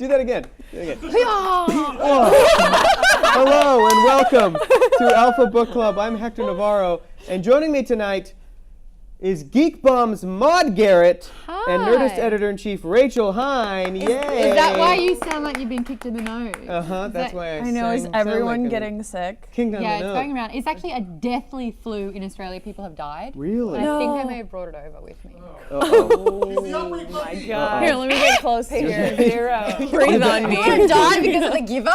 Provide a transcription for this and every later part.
Do that again. Hello and welcome to Alpha Book Club. I'm Hector Navarro, and joining me tonight is Geek Bum's Maude Garrett and Nerdist Editor-in-Chief Rachel Hine. Yay! Is that why you sound like you've been kicked in the nose? That's why I know. Is everyone getting sick? Yeah, it's going around. It's actually a deathly flu in Australia. People have died. Really? I think I may have brought it over with me. Oh my God. Here, let me get close here. Zero. Breathe on me. You want to die because of the giver?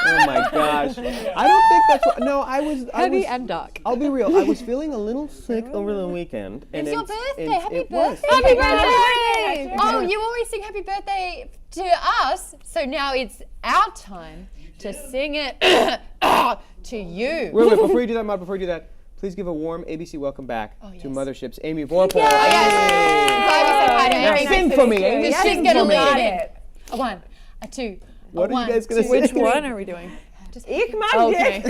Oh my gosh. I don't think that's what, no, I was Heavy and dark. I'll be real. I was feeling a little sick over the weekend. And It's your birthday. Happy it was. birthday. Happy birthday. Oh, you always sing happy birthday to us, so now it's our time to sing it to you. Wait, before you do that, Maude, before you do that, please give a warm ABC welcome back to Mothership's Amy Vorpahl. Yes. Now sing for me, Amy. She's Sing going to for me. lead it. A one, a two. What are you guys going to Which sing? one are we doing? Eek my dick.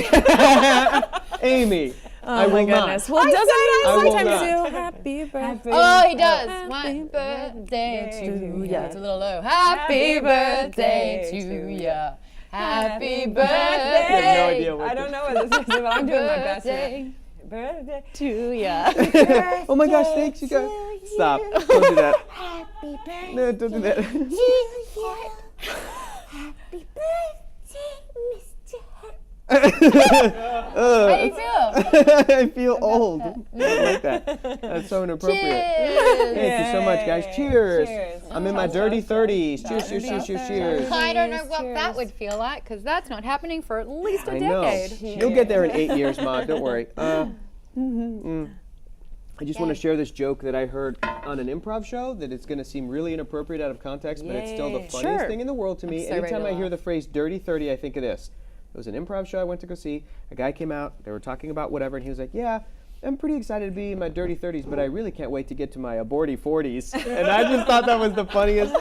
Amy. Oh my goodness. Well, doesn't he I will sometimes not. do happy birthday? Oh, he does. Happy birthday to ya. It's a little low. Happy birthday to ya. Happy birthday. I have no idea what I don't know what this is, but I'm doing my best. Birthday. Birthday. To ya. Oh my gosh, thanks you guys. Stop. Don't do that. Happy birthday No, don't do that. to you. Happy birthday, Mr. How do you feel? I feel old. I don't like that. That's so inappropriate. Cheers. Thank you so much, guys. Cheers. Cheers. I'm in my dirty 30s. Cheers, cheers, cheers, cheers, cheers. I don't know what that would feel like, because that's not happening for at least a I know. decade. You'll get there in 8 years, Maude. Don't worry. I just want to share this joke that I heard on an improv show that it's going to seem really inappropriate out of context, but it's still the funniest thing in the world to me. so ready Anytime to I hear laugh. the phrase dirty 30, I think of this. It was an improv show I went to go see. A guy came out, they were talking about whatever, and he was like, yeah, I'm pretty excited to be in my dirty 30s, but I really can't wait to get to my aborty 40s. And I just thought that was the funniest.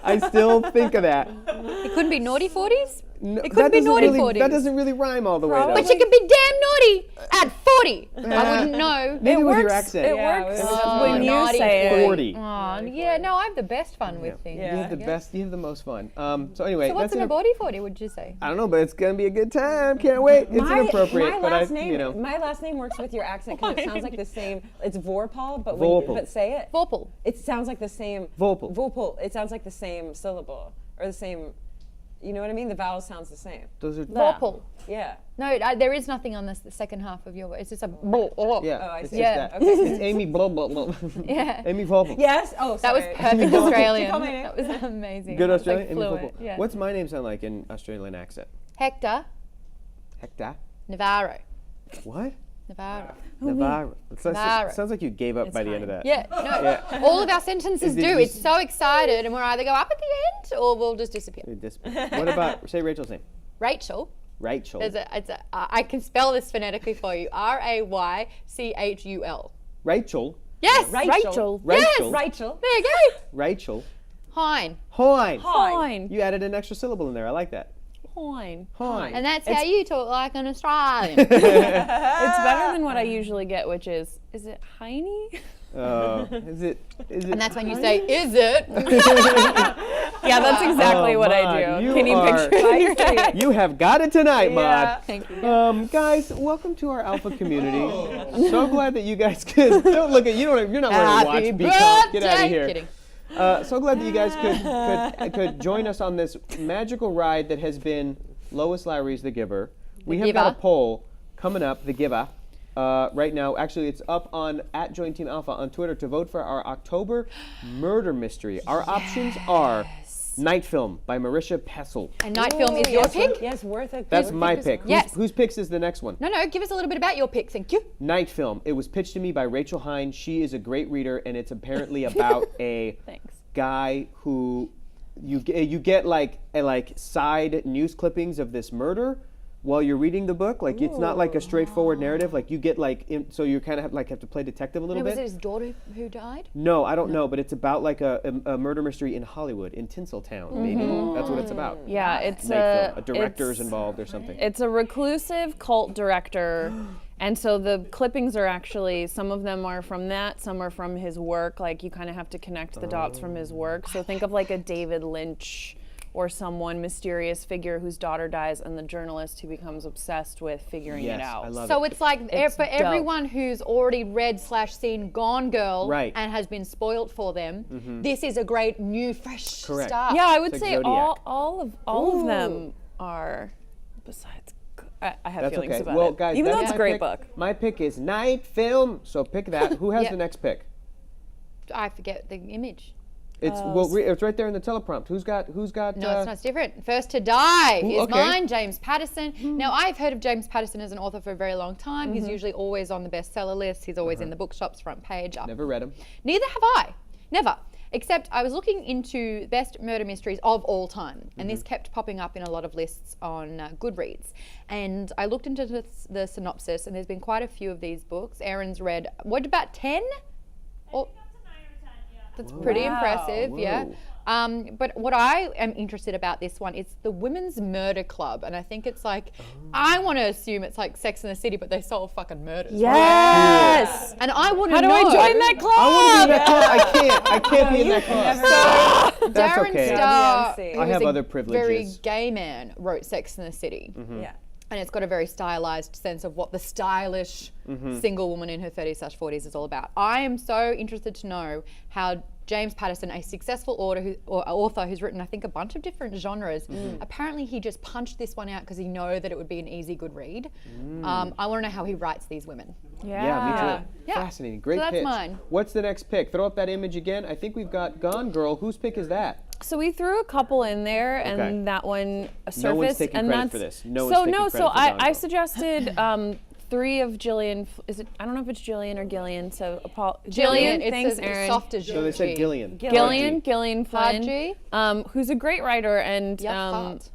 I still think of that. It couldn't be naughty 40s? No, It couldn't be doesn't naughty really, 40s. That doesn't really rhyme all the way, though. But you can be damn naughty at 40. I wouldn't know. Maybe with your works. accent. It Yeah, works it when you naughty say it. 40. Oh, yeah, no, I have the best fun with things. You have the best, you have the most fun. So anyway, So what's that's an aborty 40, would you say? I don't know, but it's gonna be a good time. Can't wait. It's inappropriate, my but last I, name, you know. my last name works with your accent because it sounds like the same. It's Vorpahl, but Vorpahl. but say it. Vorpal. It sounds like the same. Vorpahl. Vorpahl. It sounds like the same syllable or the same. You know what I mean? The vowel sounds the same. Those are. Vorpal. Yeah. No, there is nothing on the second half of your word. It's just a Yeah. Oh, I it's see. just Yeah. that. It's Amy blah blah blah. Yeah. Amy Vorpahl. Yes. Oh, That was sorry. perfect Australian. Call my name. That was amazing. Good It was, Australian. Like Amy fluent. Vorpahl. Yeah. What's my name sound like in Australian accent? Hector Hector. Navarro. What? Navarro. Navarro. Navarro. Sounds like you gave up by the end of that. Yeah, no. All of our sentences Is it do. just- It's so excited, and we'll either go up at the end or we'll just disappear. What about say Rachel's name? Rachel. Rachel. I can spell this phonetically for you. Raychul. Rachel. Yes. Rachel. Rachel. Rachel. There you go. Rachel. Hine. Hoyne. Fine. You added an extra syllable in there. I like that. Fine. Hoyne. And that's how you talk like an Australian. It's better than what I usually get, which is it Heine? Is it? And that's when you say, is it? Yeah, that's exactly what I Maude, do. you Can you are- picture it in your head? You have got it tonight, Yeah. Maude. Thank you. Guys, welcome to our Alpha community. I'm so glad that you guys could. Don't look at you. You're not wearing a watch. Happy Be calm. Get out of birthday. here. Kidding. So glad that you guys could join us on this magical ride that has been Lois Lowry's The Giver. We have got a Giver. poll coming up, The Giver, right now. Actually, it's up on @JoinTeamAlpha on Twitter to vote for our October murder mystery. Our options are Night Film by Marisha Pessel. And Night Film is your pick? Yes, worth it. That's my pick. Yes. Whose picks is the next one? No, give us a little bit about your pick. Thank you. Night Film. It was pitched to me by Rachel Hine. She is a great reader, and it's apparently about a Thanks. guy who you get like side news clippings of this murder while you're reading the book. Like it's not like a straightforward narrative. Like you get so you kind of have to play detective a little Was bit. it his daughter who died? No, I don't know, but it's about like a murder mystery in Hollywood, in Tinseltown, maybe. That's what it's about. Yeah, it's Night Film. A director's involved or something. It's a reclusive cult director, and so the clippings are actually, some of them are from that, some are from his work. Like you kind of have to connect the dots from his work. So think of like a David Lynch or someone mysterious figure whose daughter dies, and the journalist who becomes obsessed with figuring Yes, it out. I love So it. it's like It's for dope. everyone who's already read / seen Gone Girl Right. and has been spoiled for them, this is a great new fresh Correct. start. Yeah, I would It's say like all of them are. Besides, I have That's feelings okay. about Well, it. guys, even though that's it's a my great pick. book. My pick is Night Film. So pick that. Who has Yeah. the next pick? I forget the image. It's it's right there in the teleprompt. Who's got? No, it's not. It's different. First to Die Ooh, is okay. mine, James Patterson. Now, I've heard of James Patterson as an author for a very long time. He's usually always on the bestseller list. He's always in the bookshops, front page. Up. Never read him. Neither have I. Never. Except I was looking into best murder mysteries of all time, and this kept popping up in a lot of lists on Goodreads. And I looked into the synopsis, and there's been quite a few of these books. Aaron's read, what, about 10? Or, that's pretty impressive, yeah. Whoa. But what I am interested about this one is the Women's Murder Club, and I think it's like, I want to assume it's like Sex and the City, but they solve fucking murders. Yes. And I want to How do know. I join that club? I want to be in that club. I can't be in that club. That's Darren okay. Star, WMC. who I is have a other very privileges. gay man, wrote Sex and the City. Yeah. And it's got a very stylized sense of what the stylish single woman in her 30s/40s is all about. I am so interested to know how James Patterson, a successful author who's written, I think, a bunch of different genres, apparently he just punched this one out because he knew that it would be an easy, good read. I want to know how he writes these women. Yeah, me too. Yeah. Fascinating. Great So that's pitch. mine. What's the next pick? Throw up that image again. I think we've got Gone Girl. Whose pick is that? So we threw a couple in there, and Okay. that one surfaced. No one's taking and credit that's, for this. No so one's taking no, credit so for Gone I Girl. suggested 3 of Gillian. Is it? I don't know if it's Gillian or Gillian. So Gillian, Gillian, thanks, it's Aaron. soft as So they said Gillian. Gillian Flynn, G. who's a great writer, and Fart.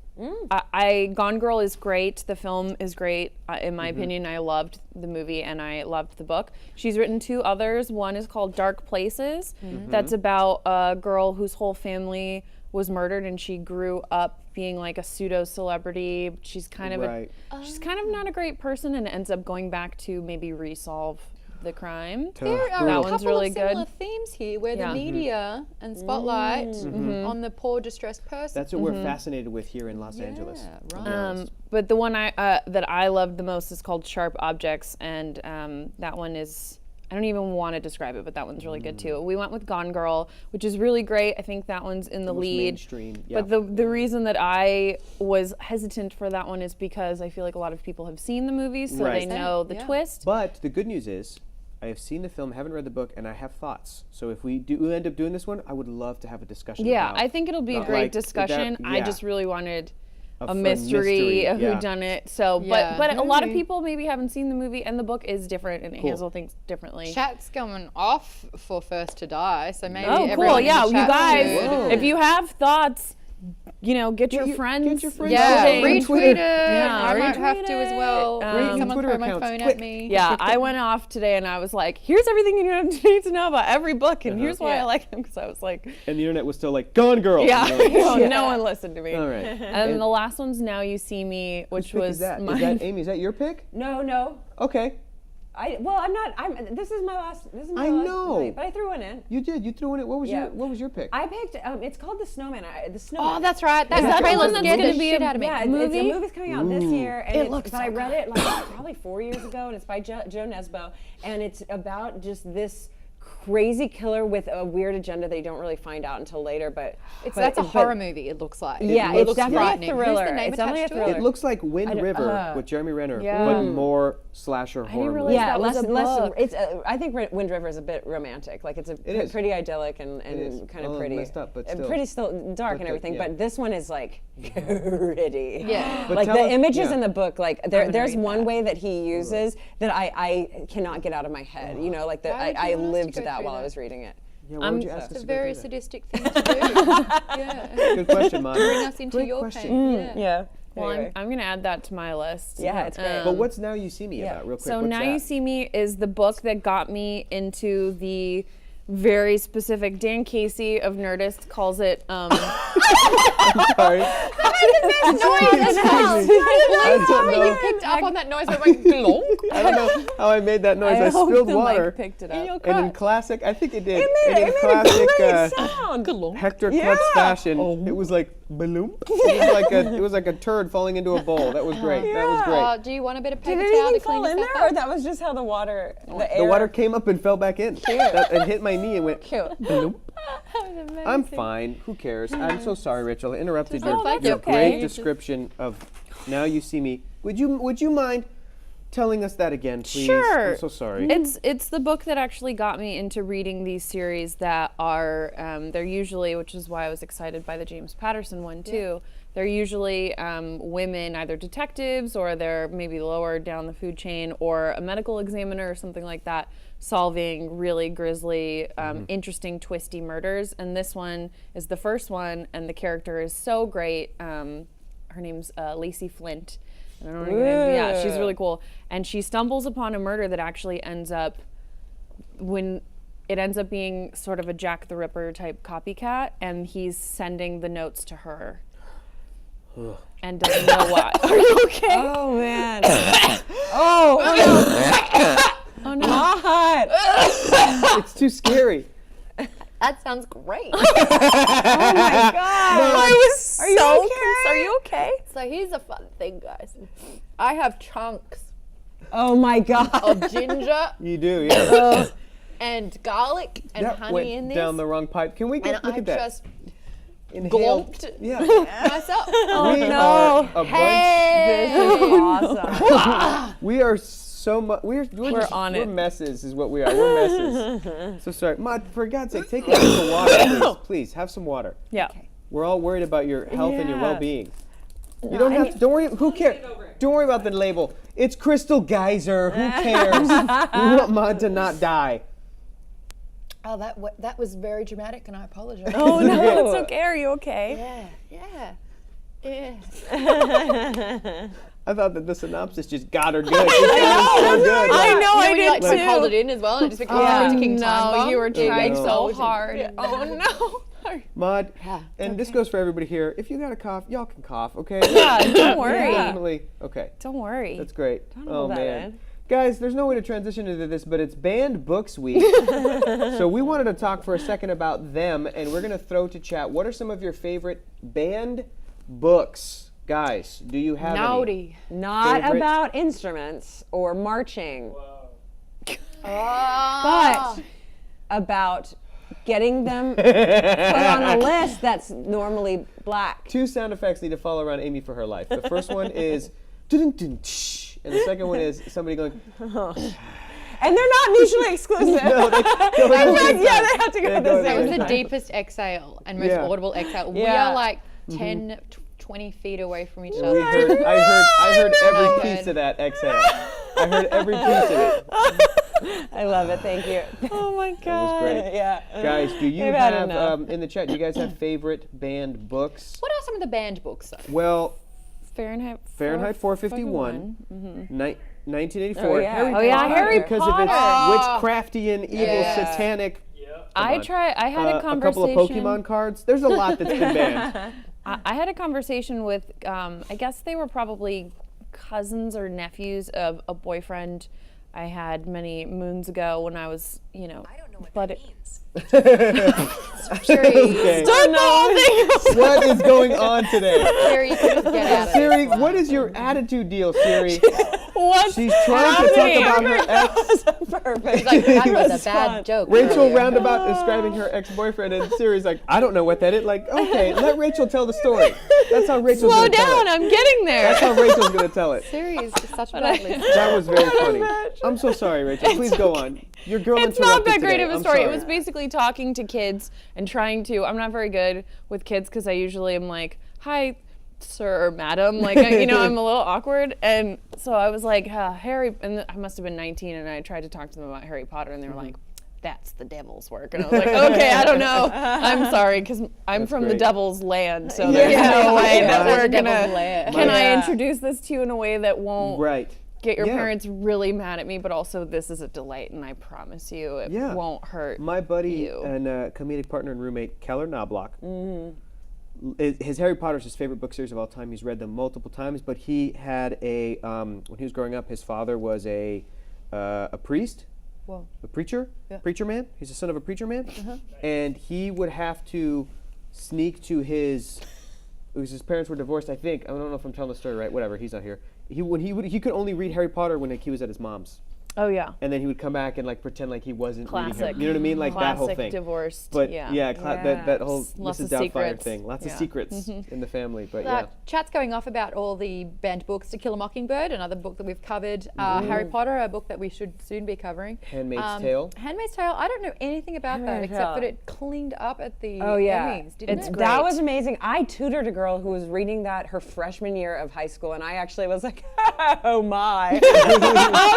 Gone Girl is great. The film is great. In my opinion, I loved the movie and I loved the book. She's written 2 others. One is called Dark Places. That's about a girl whose whole family was murdered, and she grew up being like a pseudo celebrity. She's kind of Right. she's kind of not a great person, and ends up going back to maybe resolve the crime. There are That a one's couple really of similar good. themes here where Yeah. the media and spotlight on the poor distressed person. That's what we're fascinated with here in Los Angeles. right. To be honest. But the one that I loved the most is called Sharp Objects, and that one is, I don't even want to describe it, but that one's really good too. We went with Gone Girl, which is really great. I think that one's in the Most lead. mainstream, yeah. But the reason that I was hesitant for that one is because I feel like a lot of people have seen the movie, so Right. they know the Yeah. twist. But the good news is, I have seen the film, haven't read the book, and I have thoughts. So if we do end up doing this one, I would love to have a discussion. Yeah, about I think it'll be a not great like that- discussion. I yeah. just really wanted a fun mystery, a yeah. whodunit. So, Yeah. but a lot of people maybe haven't seen the movie, and the book is different, and it Cool. handles things differently. Chat's going off for First to Die, so maybe Oh, everyone cool! in the Yeah, you chat guys, should- Whoa. if you have thoughts, get your friends. Yeah, voting. retweet Twitter. it. Yeah, I might have retweet to as it. well. Great Someone Twitter throw my accounts, phone quick. at me. Yeah, I went off today and I was like, here's everything you need to know about every book, and here's why I like them, because I was like, And the internet was still like, Gone Girl. yeah, And you're like, no one listened to me. All right. And then the last one's Now You See Me, which Pick was is that? mine. Is that Amy? Is that your pick? No. Okay. I'm not. This is my last. This is my I last know. night, but I threw one in. You did. You threw in it. What was Yeah. your pick? I picked. It's called The Snowman. The Snowman. Oh, that's right. That that the trailer one that's scared gonna the be shit a- out of me. Yeah, movie? it's a movie's coming out this year, and It looks but so I read it like probably 4 years ago, and it's by Joe Nesbo, and it's about just this crazy killer with a weird agenda that you don't really find out until later. But That's a horror movie, it looks like. Yeah, It it's looks definitely frightening. a Who's thriller. the name It's definitely a attached to thriller. It looks like Wind don't- River with Jeremy Renner, Yeah. but more slasher horror. realize movie. Yeah, that was less. a Less. book. It's. I think Wind River is a bit romantic. Like it's is. pretty idyllic and is. kind of Oh, pretty. messed up, but still. pretty still dark and But everything. yeah. But this one is like gritty. Yeah. But Like tell the us- images yeah. in the book, like gonna there's read one that. way that he uses that I cannot get out of my head. You know, like Why would you I want us to lived go that through while I that? was reading it. Yeah, why would you ask us It's a to go very through that? sadistic thing to do. Yeah. Good question, Mon. Bring us into Great your question. pain. Yeah. Well, Anyway. I'm going to add that to my list. Yeah, it's great. But what's Now You See Me Yeah. about, real quick? So What's Now that? You See Me is the book that got me into the very specific, Dan Casey of Nerdist calls it, Sorry. I don't know. You picked up on that noise and went glonk. I don't know how I made that noise. I, hope spilled the mic water. picked it up. And in classic, I think it did. It and made in a classic great sound. Hector Klutz fashion, it was like Bloop. It was like a turd falling into a bowl. That was great. That was great. Do you want a bit of Did paper towel to anything clean fall in yourself there, or up? that was just how the water, the air? The water came up and fell back in. And hit my knee and went. Cute. Bloop. I'm fine. Who cares? I'm so sorry, Rachel. I interrupted Oh, that's your okay. great description of Now You See Me. Would you mind telling us that again, please? Sure. I'm so sorry. It's the book that actually got me into reading these series that are they're usually, which is why I was excited by the James Patterson one too. They're usually women, either detectives or they're maybe lower down the food chain, or a medical examiner or something like that, solving really grisly, interesting, twisty murders. And this one is the first one, and the character is so great. Her name's Lacey Flint. I don't know her name. Yeah, she's really cool. And she stumbles upon a murder that actually ends up being sort of a Jack the Ripper type copycat, and he's sending the notes to her. And doesn't know why. Are you okay? Oh man. oh no. God. It's too scary. That sounds great. I was so concerned. Are you okay? So here's a fun thing, guys. I have chunks Oh my God. of ginger You do, yeah. and garlic and That honey went in this. down the wrong pipe. Can we and look I at that? just Inhale. glomped Yeah. myself. we no. are a bunch. Hey! Awesome. We are so much. We're just, on we're it. messes, is what we are. We're messes. So sorry, Maud. For God's sake, take a drink of water, please. Please have some water. Yeah. We're all worried about your health and your Yeah. well-being. You don't have to. Don't worry. Who cares? Don't worry about the label. It's Crystal Geyser. Who cares? We want Maud to not die. Oh, that was very dramatic, and I apologize. Oh no, Okay. it's okay. Are you okay? Yeah. I thought that the synopsis just got her good. It sounded so good. I know, I when you did like too. hold it in as well, and it just becomes a ticking time bomb. you were trying no. so hard. Oh no. Maud, and this goes for everybody here. If you got a cough, y'all can cough, okay? Yeah, don't worry. Definitely. Okay. Don't worry. That's great. Oh hold that man. in. Guys, there's no way to transition into this, but it's Banned Books Week. So we wanted to talk for a second about them, and we're going to throw to chat. What are some of your favorite banned books? Guys, do you have any? Naughty. Not Favorite? about instruments or marching, Oh. but about getting them put on a list that's normally black. Two sound effects need to follow around Amy for her life. The first one is dun-dun-dun, tsh, and the second one is somebody going, And they're not mutually exclusive. no, they go at the same yeah, time. they have to go They at go the at That same was the time. deepest exhale and most Yeah. audible exhale. We Yeah. are like 10, 20 feet away from each We other. heard, I heard every I piece heard. of that exhale. I heard every piece of it. I love it. Thank you. Oh my That was god. great. Yeah. Guys, do you They've had have, enough. in the chat, do you guys have favorite banned books? What are some of the banned books, though? Well, Fahrenheit. Fahrenheit 451, 1984. Oh, yeah. Oh, yeah, Harry because Potter. of its witchcraftian, evil, Yeah. satanic. I on. had a A couple conversation. of Pokemon cards. There's a lot that's been banned. I had a conversation with, I guess they were probably cousins or nephews of a boyfriend I had many moons ago when I was, you know. I don't know what that means. Okay. What is going on today? Siri, you can just get out of it. Siri, what is your attitude deal, Siri? What's She's trying to talk about her ex. Perfect. Like, that was a Response. bad joke. Rachel earlier. roundabout describing her ex-boyfriend, and Siri's like, I don't know what that is. Like, okay, let Rachel tell the story. That's how Rachel's Slow gonna tell down, it. I'm getting there. That's how Rachel's gonna tell it. Siri is such a bad listener. That was very funny. I'm so sorry, Rachel. Please go on. Your girl It's not interrupted that great today. of a I'm story. It sorry. was basically talking to kids and trying to. I'm not very good with kids because I usually am like, "Hi, sir or madam," like I'm a little awkward. And so I was like, "Harry," and I must have been 19, and I tried to talk to them about Harry Potter, and they were like, "That's the devil's work," and I was like, "Okay, I don't know. I'm sorry because I'm That's from the great. devil's land, so there's Yeah. no way Yeah. that That's we're the devil's gonna. lair. Can I Yeah. introduce this to you in a way that won't?" Right. Get your Yeah. parents really mad at me, but also this is a delight, and I promise you it Yeah. won't hurt. My buddy you. and comedic partner and roommate, Keller Knobloch. His Harry Potter's his favorite book series of all time. He's read them multiple times, but he had a when he was growing up, his father was a priest, Whoa. a preacher, preacher man. He's the son of a preacher man, and he would have to sneak to his his parents were divorced. I think I don't know if I'm telling the story right. Whatever, he's not here. He could only read Harry Potter when he was at his mom's. Oh yeah. And then he would come back and like pretend like he wasn't reading Classic. Harry. You know what I mean? Like that whole Classic thing. divorced. But yeah. that whole Lots Mrs. of Doubtfire secrets. thing. Lots of Yeah. secrets in the family. But Chat's going off about all the banned books. To Kill a Mockingbird, another book that we've covered. Harry Potter, a book that we should soon be covering. Handmaid's Tale. Handmaid's Tale. I don't know anything about that Handmaid's except that Tale. it cleaned up at the Oh yeah, Emmys, didn't it's it? that was amazing. I tutored a girl who was reading that her freshman year of high school, and I actually was like, oh my,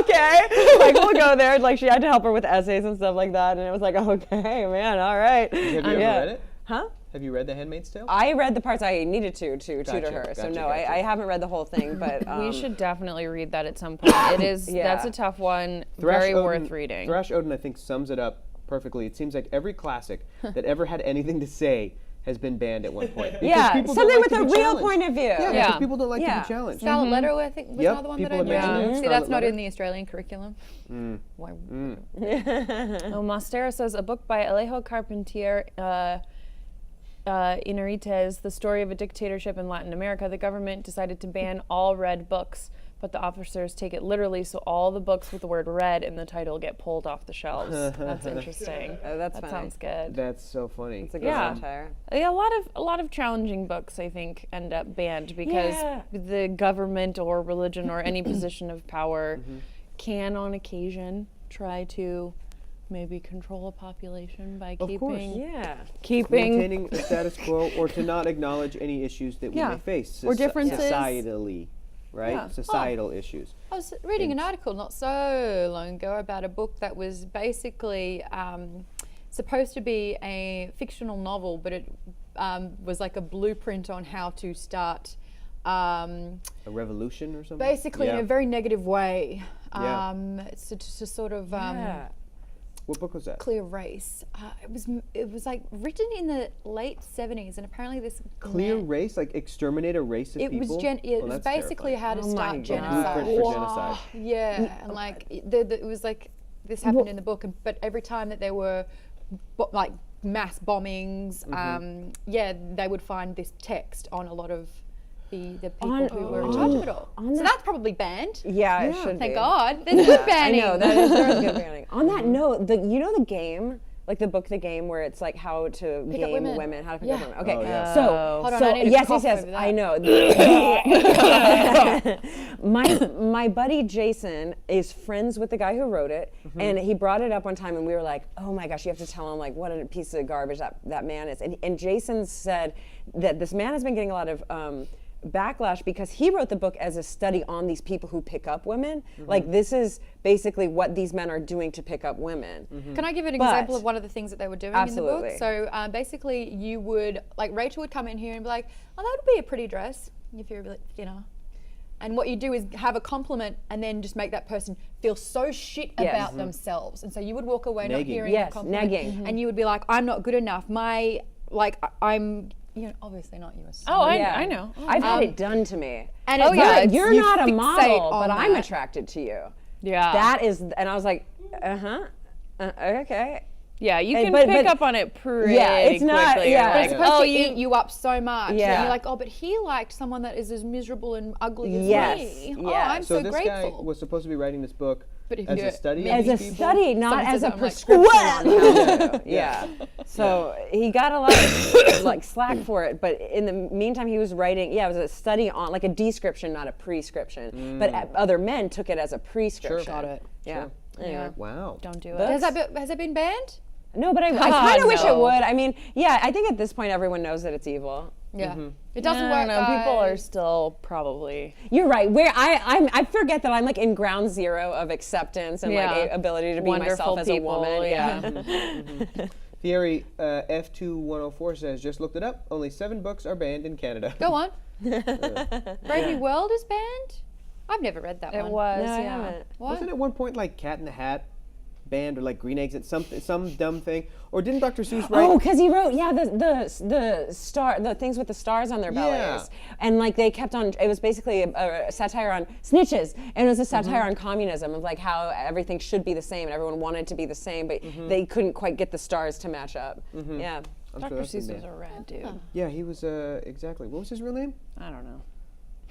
okay, like we'll go there. Like she had to help her with essays and stuff like that, and it was like, okay, man, all right. Have you ever Yeah. read it? Huh? Have you read The Handmaid's Tale? I read the parts I needed to tutor Gotcha, her. So gotcha, no, gotcha. I haven't read the whole thing, but We should definitely read that at some point. It is Yeah. that's a tough one. Thrash Very Odin- worth reading. Thrash Odin, I think, sums it up perfectly. It seems like every classic that ever had anything to say has been banned at one point. Because yeah, people don't something like with to a be real challenged. point of view. Yeah, Yeah. because people don't like to Yeah. be challenged. Scarlet Letter, I think, was Yep, another one that people I have mentioned know. it. See, Scarlet that's not Letter. in the Australian curriculum. Why? Oh, Mastera says a book by Alejo Carpentier Inarites, the story of a dictatorship in Latin America. The government decided to ban all red books, but the officers take it literally, so all the books with the word red in the title get pulled off the shelves. That's interesting. Oh, that's that funny. sounds good. That's so funny. It's a good Yeah. satire. Yeah, a lot of challenging books I think end up banned because Yeah. the government or religion or any position of power can on occasion try to maybe control a population by Of course. keeping Maintaining a status quo or to not acknowledge any issues that we Yeah. may face. Or differences. Societally, right? Yeah. Societal issues. I was reading an article not so long ago about a book that was basically supposed to be a fictional novel, but it was like a blueprint on how to start A revolution or something? basically in Yeah. a very negative way. Yeah. To sort of What book was that? clear race. It was like written in the late 70s, and apparently this Clear man- race? Like exterminate a race of It people? was it Well, was that's basically terrifying. how to Oh my start God. genocide. Blueprint for genocide. Yeah, and like it was like this happened in the book, but every time that there were like mass bombings, they would find this text on a lot of the people who were in charge of it all. So that's probably banned. Yeah, it should Thank be. God. There's good I banning. know there is good banning. On that note, you know the game, like the book, The Game, where it's like how to Pick up game women. how to pick up Yeah. women. Okay, Oh, yeah. so Hold on, so I need to yes, cough yes, over that. I know. my buddy Jason is friends with the guy who wrote it, and he brought it up one time, and we were like, oh my gosh, you have to tell him like what a piece of garbage that man is. And Jason said that this man has been getting a lot of backlash because he wrote the book as a study on these people who pick up women. Like this is basically what these men are doing to pick up women. Can I give an But- example of one of the things that they were doing in the book? Absolutely. So basically, you would, like, Rachel would come in here and be like, oh, that would be a pretty dress if you're really thinner. And what you do is have a compliment and then just make that person feel so shit Yes. about themselves. And so you would walk away not Nagging. hearing Yes, a compliment. nagging. And you would be like, I'm not good enough. I'm, obviously not you. Oh, Yeah. I know. I've had it done to me. And Oh, it's yeah, like, You're you not a fixate model, on but I'm that. attracted to you. Yeah. That is, and I was like, okay. Yeah, you Hey, can but- pick but- up on it pretty Yeah, it's not- quickly. yeah. You're They're like, supposed oh, to eat you up so much. Yeah. And you're like, oh, but he liked someone that is as miserable and ugly as Yes, me. Oh, yes. I'm So so this grateful. guy was supposed to be writing this book But if as you're a study me- of As a these people? study, not Someone as says a that, I'm like, prescription "What?" on how to. Yeah. So he got a lot of like slack for it, but in the meantime, he was writing. Yeah, it was a study on like a description, not a prescription. But other men took it as a prescription. Got it. Yeah. Anyway. Wow. don't do it. Has it been banned? No, but I kind of wish it no. would. I mean, yeah, I think at this point everyone knows that it's evil. Yeah. It doesn't I work. don't know. People are guys. still probably. You're right. Where I forget that I'm like in ground zero of acceptance and Yeah. like ability to be Wonderful myself as people, a woman. yeah. Thierry F2104 says, just looked it up. Only 7 books are banned in Canada. Go on. Brave New World is banned? I've never read that It one. was, No, I yeah. haven't. What? Wasn't it at one point like Cat in the Hat banned or like Green Eggs at some dumb thing? Or didn't Dr. Seuss write? Oh, because he wrote, yeah, the things with the stars on their bellies, and like they kept on. It was basically a satire on snitches, and it was a satire on communism of like how everything should be the same, and everyone wanted to be the same, but they couldn't quite get the stars to match up. Yeah. I'm Dr. sure that's been Seuss was banned. a rad dude. Yeah, he was exactly. What was his real name? I don't know.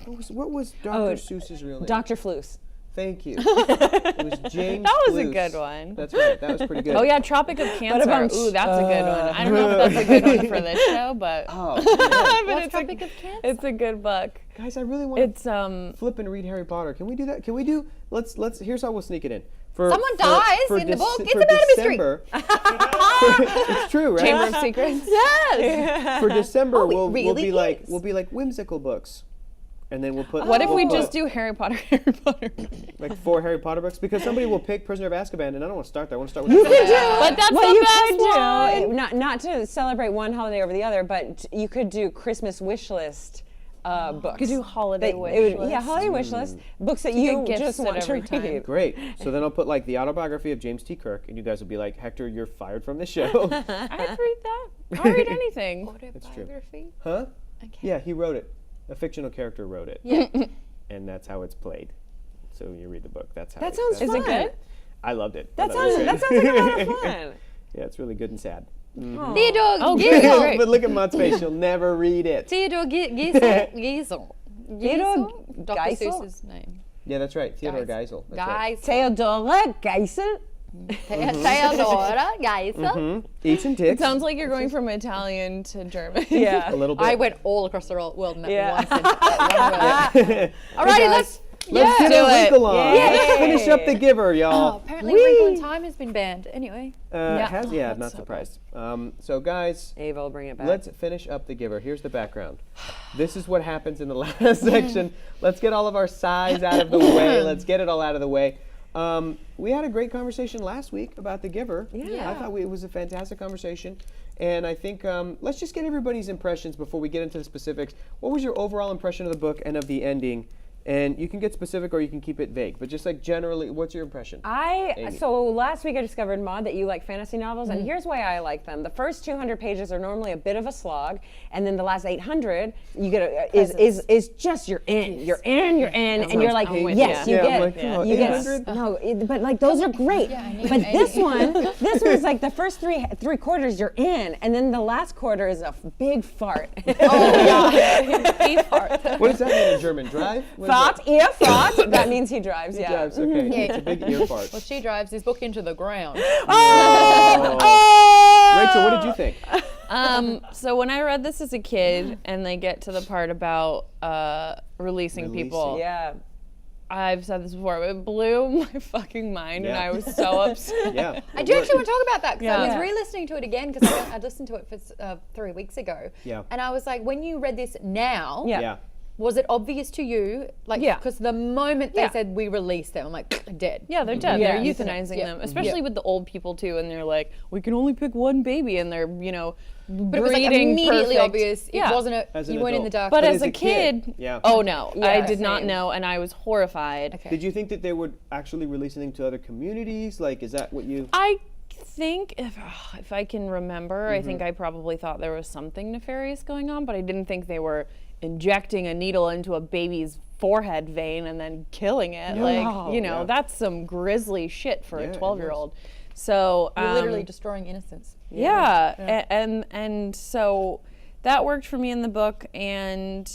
What was Dr. Seuss's real name? Dr. Floos. Thank you. It was James. That was a Floos. good one. That's right. That was pretty good. Oh yeah, Tropic of Cancer. Ba-da-bum. Ooh, that's a good one. I don't know if that's a good one for this show, but Oh, man. but What's it's Tropic of Cancer? it's a good book. Guys, I really want It's to flip and read Harry Potter. Can we do that? Can we do? Let's. Here's how we'll sneak it in. For, Someone dies in the book. It's a murder mystery. December, it's true, right? Chamber of Secrets. Yes. For December, Oh, it we'll really be like is. whimsical books, and then we'll put. What if we'll we put, just do Harry Potter, Harry Potter? like 4 Harry Potter books? Because somebody will pick Prisoner of Azkaban, and I don't want to start there. I want to start with. You could do, But that's what the you best could do, one. not to celebrate one holiday over the other, but you could do Christmas wish list books. Could do holiday wish Yeah, list. holiday wish list. Books that you gifts just it want to every time. read. Great. So then I'll put like the autobiography of James T. Kirk, and you guys will be like, Hector, you're fired from the show. I'd read that. I'll read anything. Autobiography. Huh? Okay. Yeah, he wrote it. A fictional character wrote it. Yeah. And that's how it's played. So when you read the book, that's how. That sounds Is fun. it good? I loved it. That I thought it was sounds great. like a lot of fun. Yeah, it's really good and sad. Theodore Oh, Giesel. great. But look at Matt's face. You'll never read it. Theodore Giesel. Theodore Dr. Geisel? Seuss's name. Yeah, that's right. Theodore Geisel. Geisel. That's right. Geisel. Theodora Geisel. Theodora Geisel. Eats and ticks. Sounds like you're going from Italian to German. Yeah. a little bit. I went all across the world in that Yeah. one sentence. Alrighty, let's Let's get do a it. wrinkle on. Yay. Let's finish up the Giver, Oh, y'all. apparently Wrinkle in Time has been banned. Anyway. Yeah, Oh, not that's so surprised. So guys, Ava will bring it back. let's finish up the Giver. Here's the background. This is what happens in the last section. Let's get all of our sighs out of the way. Let's get it all out of the way. We had a great conversation last week about the Giver. Yeah. I thought it was a fantastic conversation. And I think let's just get everybody's impressions before we get into the specifics. What was your overall impression of the book and of the ending? And you can get specific or you can keep it vague, but just like generally, what's your impression? Amy. So last week I discovered, Maude, that you like fantasy novels, and here's why I like them. The first 200 pages are normally a bit of a slog, and then the last 800 you get is just you're in, and you're like, yes, you. you Yeah, I'm get, like, oh, you get, 800? no, but like those are great. Yeah, I need But an this 80. one is like the first three quarters you're in, and then the last quarter is a big fart. Oh, yeah. What does that mean in German? Drive? What is Fart, that? ear fart. That means he drives. He Yeah. drives, okay. It's a big ear fart. Well, she drives this book into the ground. Rachel, what did you think? So when I read this as a kid and they get to the part about releasing people, Yeah. I've said this before, but it blew my fucking mind and Yeah. I was so upset. Yeah. I do actually want to talk about that because I Yeah. was re-listening to it again because I'd listened to it for 3 weeks ago. Yeah. And I was like, when you read this now, Yeah. Yeah. was it obvious to you? Like, Yeah. because the moment they Yeah. said we released them, I'm like, dead. Yeah, they're dead. Yeah. They're euthanizing Yeah. them, especially with the old people too. And they're like, we can only pick one baby, and they're But it was like breeding immediately perfect. obvious. Yeah. It wasn't As a, an you weren't in the adult. dark. But But as as a a kid, kid, yeah. oh no, I Yeah, did not same. know, and I was horrified. Okay. Did you think that they would actually release anything to other communities? Like, is that what you? I think if I can remember, I think I probably thought there was something nefarious going on, but I didn't think they were injecting a needle into a baby's forehead vein and then killing it. Like, Yeah. that's some grisly shit for Yeah, a it 12-year-old. So You're literally destroying innocence. yeah. And so that worked for me in the book, and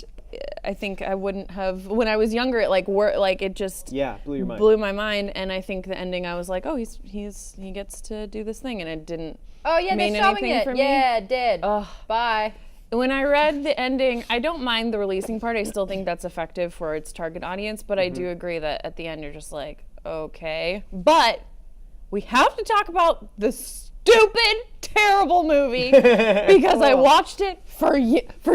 I think I wouldn't have when I was younger. It just Yeah, blew your mind. blew my mind, and I think the ending I was like, oh, he gets to do this thing, and it didn't. Oh yeah, mean they're showing anything it. for me. Yeah, dead. Ugh. Bye. When I read the ending, I don't mind the releasing part. I still think that's effective for its target audience, but I do agree that at the end you're just like, okay. But we have to talk about the stupid, terrible movie because I watched it for you guys,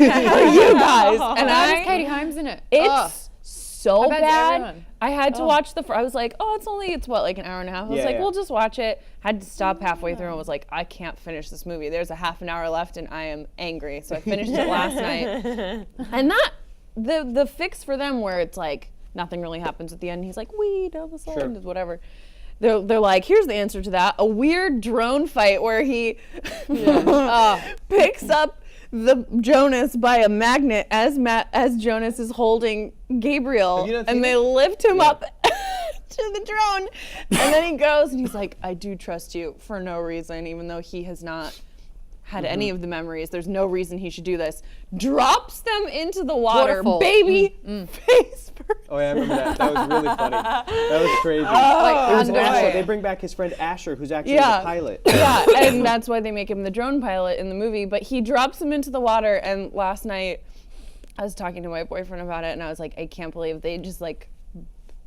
and Why is Katie Holmes in it? it's Ugh. so bad to bad. everyone. I had to watch I was like, oh, it's what, like an hour and a half? I was Yeah, like, yeah. we'll just watch it. Had to stop halfway through and was like, I can't finish this movie. There's a half an hour left and I am angry. So I finished it last night. And the fix for them where it's like nothing really happens at the end. He's like, weed on the side, whatever. They're like, here's the answer to that. A weird drone fight where he picks up the Jonas by a magnet as Jonas is holding Gabriel, Have you not seen and they it? lift him up to the drone, and then he goes and he's like, I do trust you for no reason, even though he has not had any of the memories. There's no reason he should do this. Drops them into the water. Waterfall. Baby face first. Oh yeah, I remember that. That was really funny. That was crazy. Like, It was under- Asher. They bring back his friend Asher, who's actually Yeah. the pilot. Yeah, and that's why they make him the drone pilot in the movie. But he drops him into the water. And last night, I was talking to my boyfriend about it, and I was like, I can't believe they just like.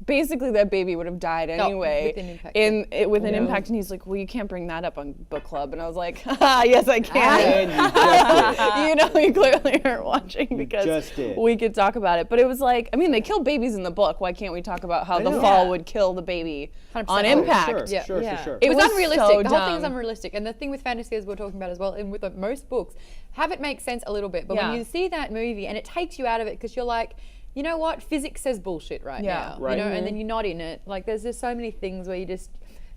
Basically, that baby would have died anyway. with an impact, With an impact, and he's like, "Well, you can't bring that up on book club." And I was like, "Yes, I can." And you just did. You know, you clearly aren't watching because just did. we could talk about it. But it was like, I mean, they killed babies in the book. Why can't we talk about how the know. fall Yeah. would kill the baby 100%. on Oh, impact? Sure, Yeah. sure, Yeah. sure. It It was was unrealistic. so The whole thing is dumb. unrealistic. And the thing with fantasy, as we're talking about as well, and with most books, have it make sense a little bit. But Yeah. when you see that movie and it takes you out of it because you're like, you know what, physics says bullshit right Yeah. now. Right. You know, and then you're not in it. Like there's just so many things where you just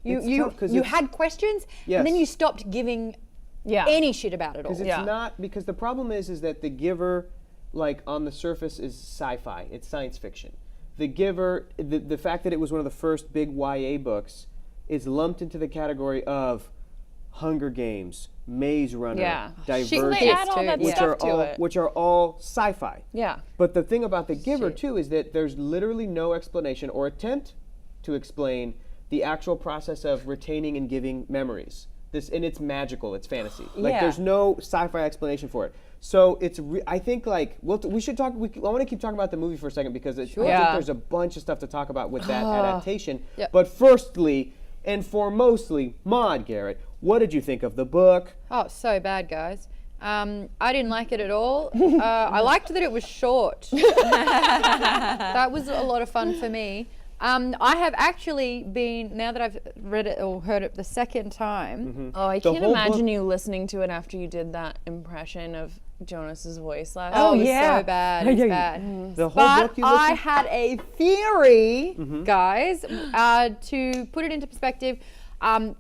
It's you tough 'cause you it's- had questions and then Yes. you stopped giving Yeah. any shit about it all. Because it's Yeah. not, because the problem is that The Giver, like on the surface, is sci-fi. It's science fiction. The Giver, the fact that it was one of the first big YA books, is lumped into the category of Hunger Games, Maze Runner, Yeah. Divergent, They add all that Yeah. which stuff are to all it. which are all sci-fi. Yeah. But the thing about The Giver Shit. too is that there's literally no explanation or attempt to explain the actual process of retaining and giving memories. And it's magical. It's fantasy. Like Yeah. there's no sci-fi explanation for it. So I think like we should talk. I want to keep talking about the movie for a second because I think Yeah. there's a bunch of stuff to talk about with that adaptation. Yep. But firstly and foremostly, Maude Garrett, what did you think of the book? Oh, so bad, guys. I didn't like it at all. I liked that it was short. That was a lot of fun for me. I have actually been, now that I've read it or heard it the second time, Oh, I The can't whole imagine book- you listening to it after you did that impression of Jonas's voice last oh, it was yeah. so bad. It was bad. The whole But book you I listened? had a theory, guys, to put it into perspective.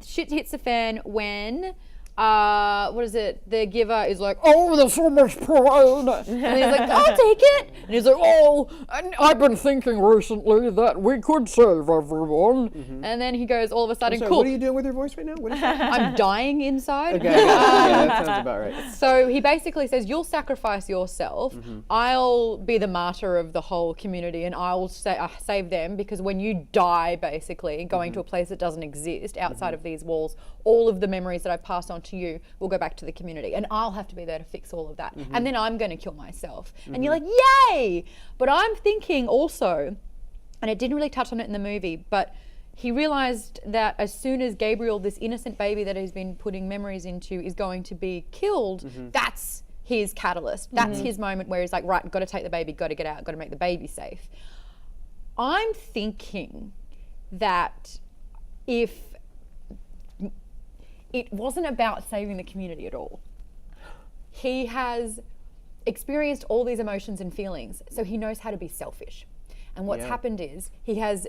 Shit hits the fan when, what is it? The giver is like, oh, there's so much pride. And he's like, I'll take it. And he's like, oh, and I've been thinking recently that we could save everyone. And then he goes, all of a sudden, Sorry, cool. what are you doing with your voice right now? What is that? I'm dying inside. Okay, yeah, that sounds about right. So he basically says, you'll sacrifice yourself. I'll be the martyr of the whole community and I'll save them because when you die, basically, going to a place that doesn't exist outside of these walls, all of the memories that I've passed on to you will go back to the community and I'll have to be there to fix all of that. And then I'm going to kill myself. And you're like, yay! But I'm thinking also, and it didn't really touch on it in the movie, but he realized that as soon as Gabriel, this innocent baby that he's been putting memories into, is going to be killed, that's his catalyst. That's his moment where he's like, right, got to take the baby, got to get out, got to make the baby safe. I'm thinking that if it wasn't about saving the community at all, he has experienced all these emotions and feelings, so he knows how to be selfish. And what's Yeah. happened is he has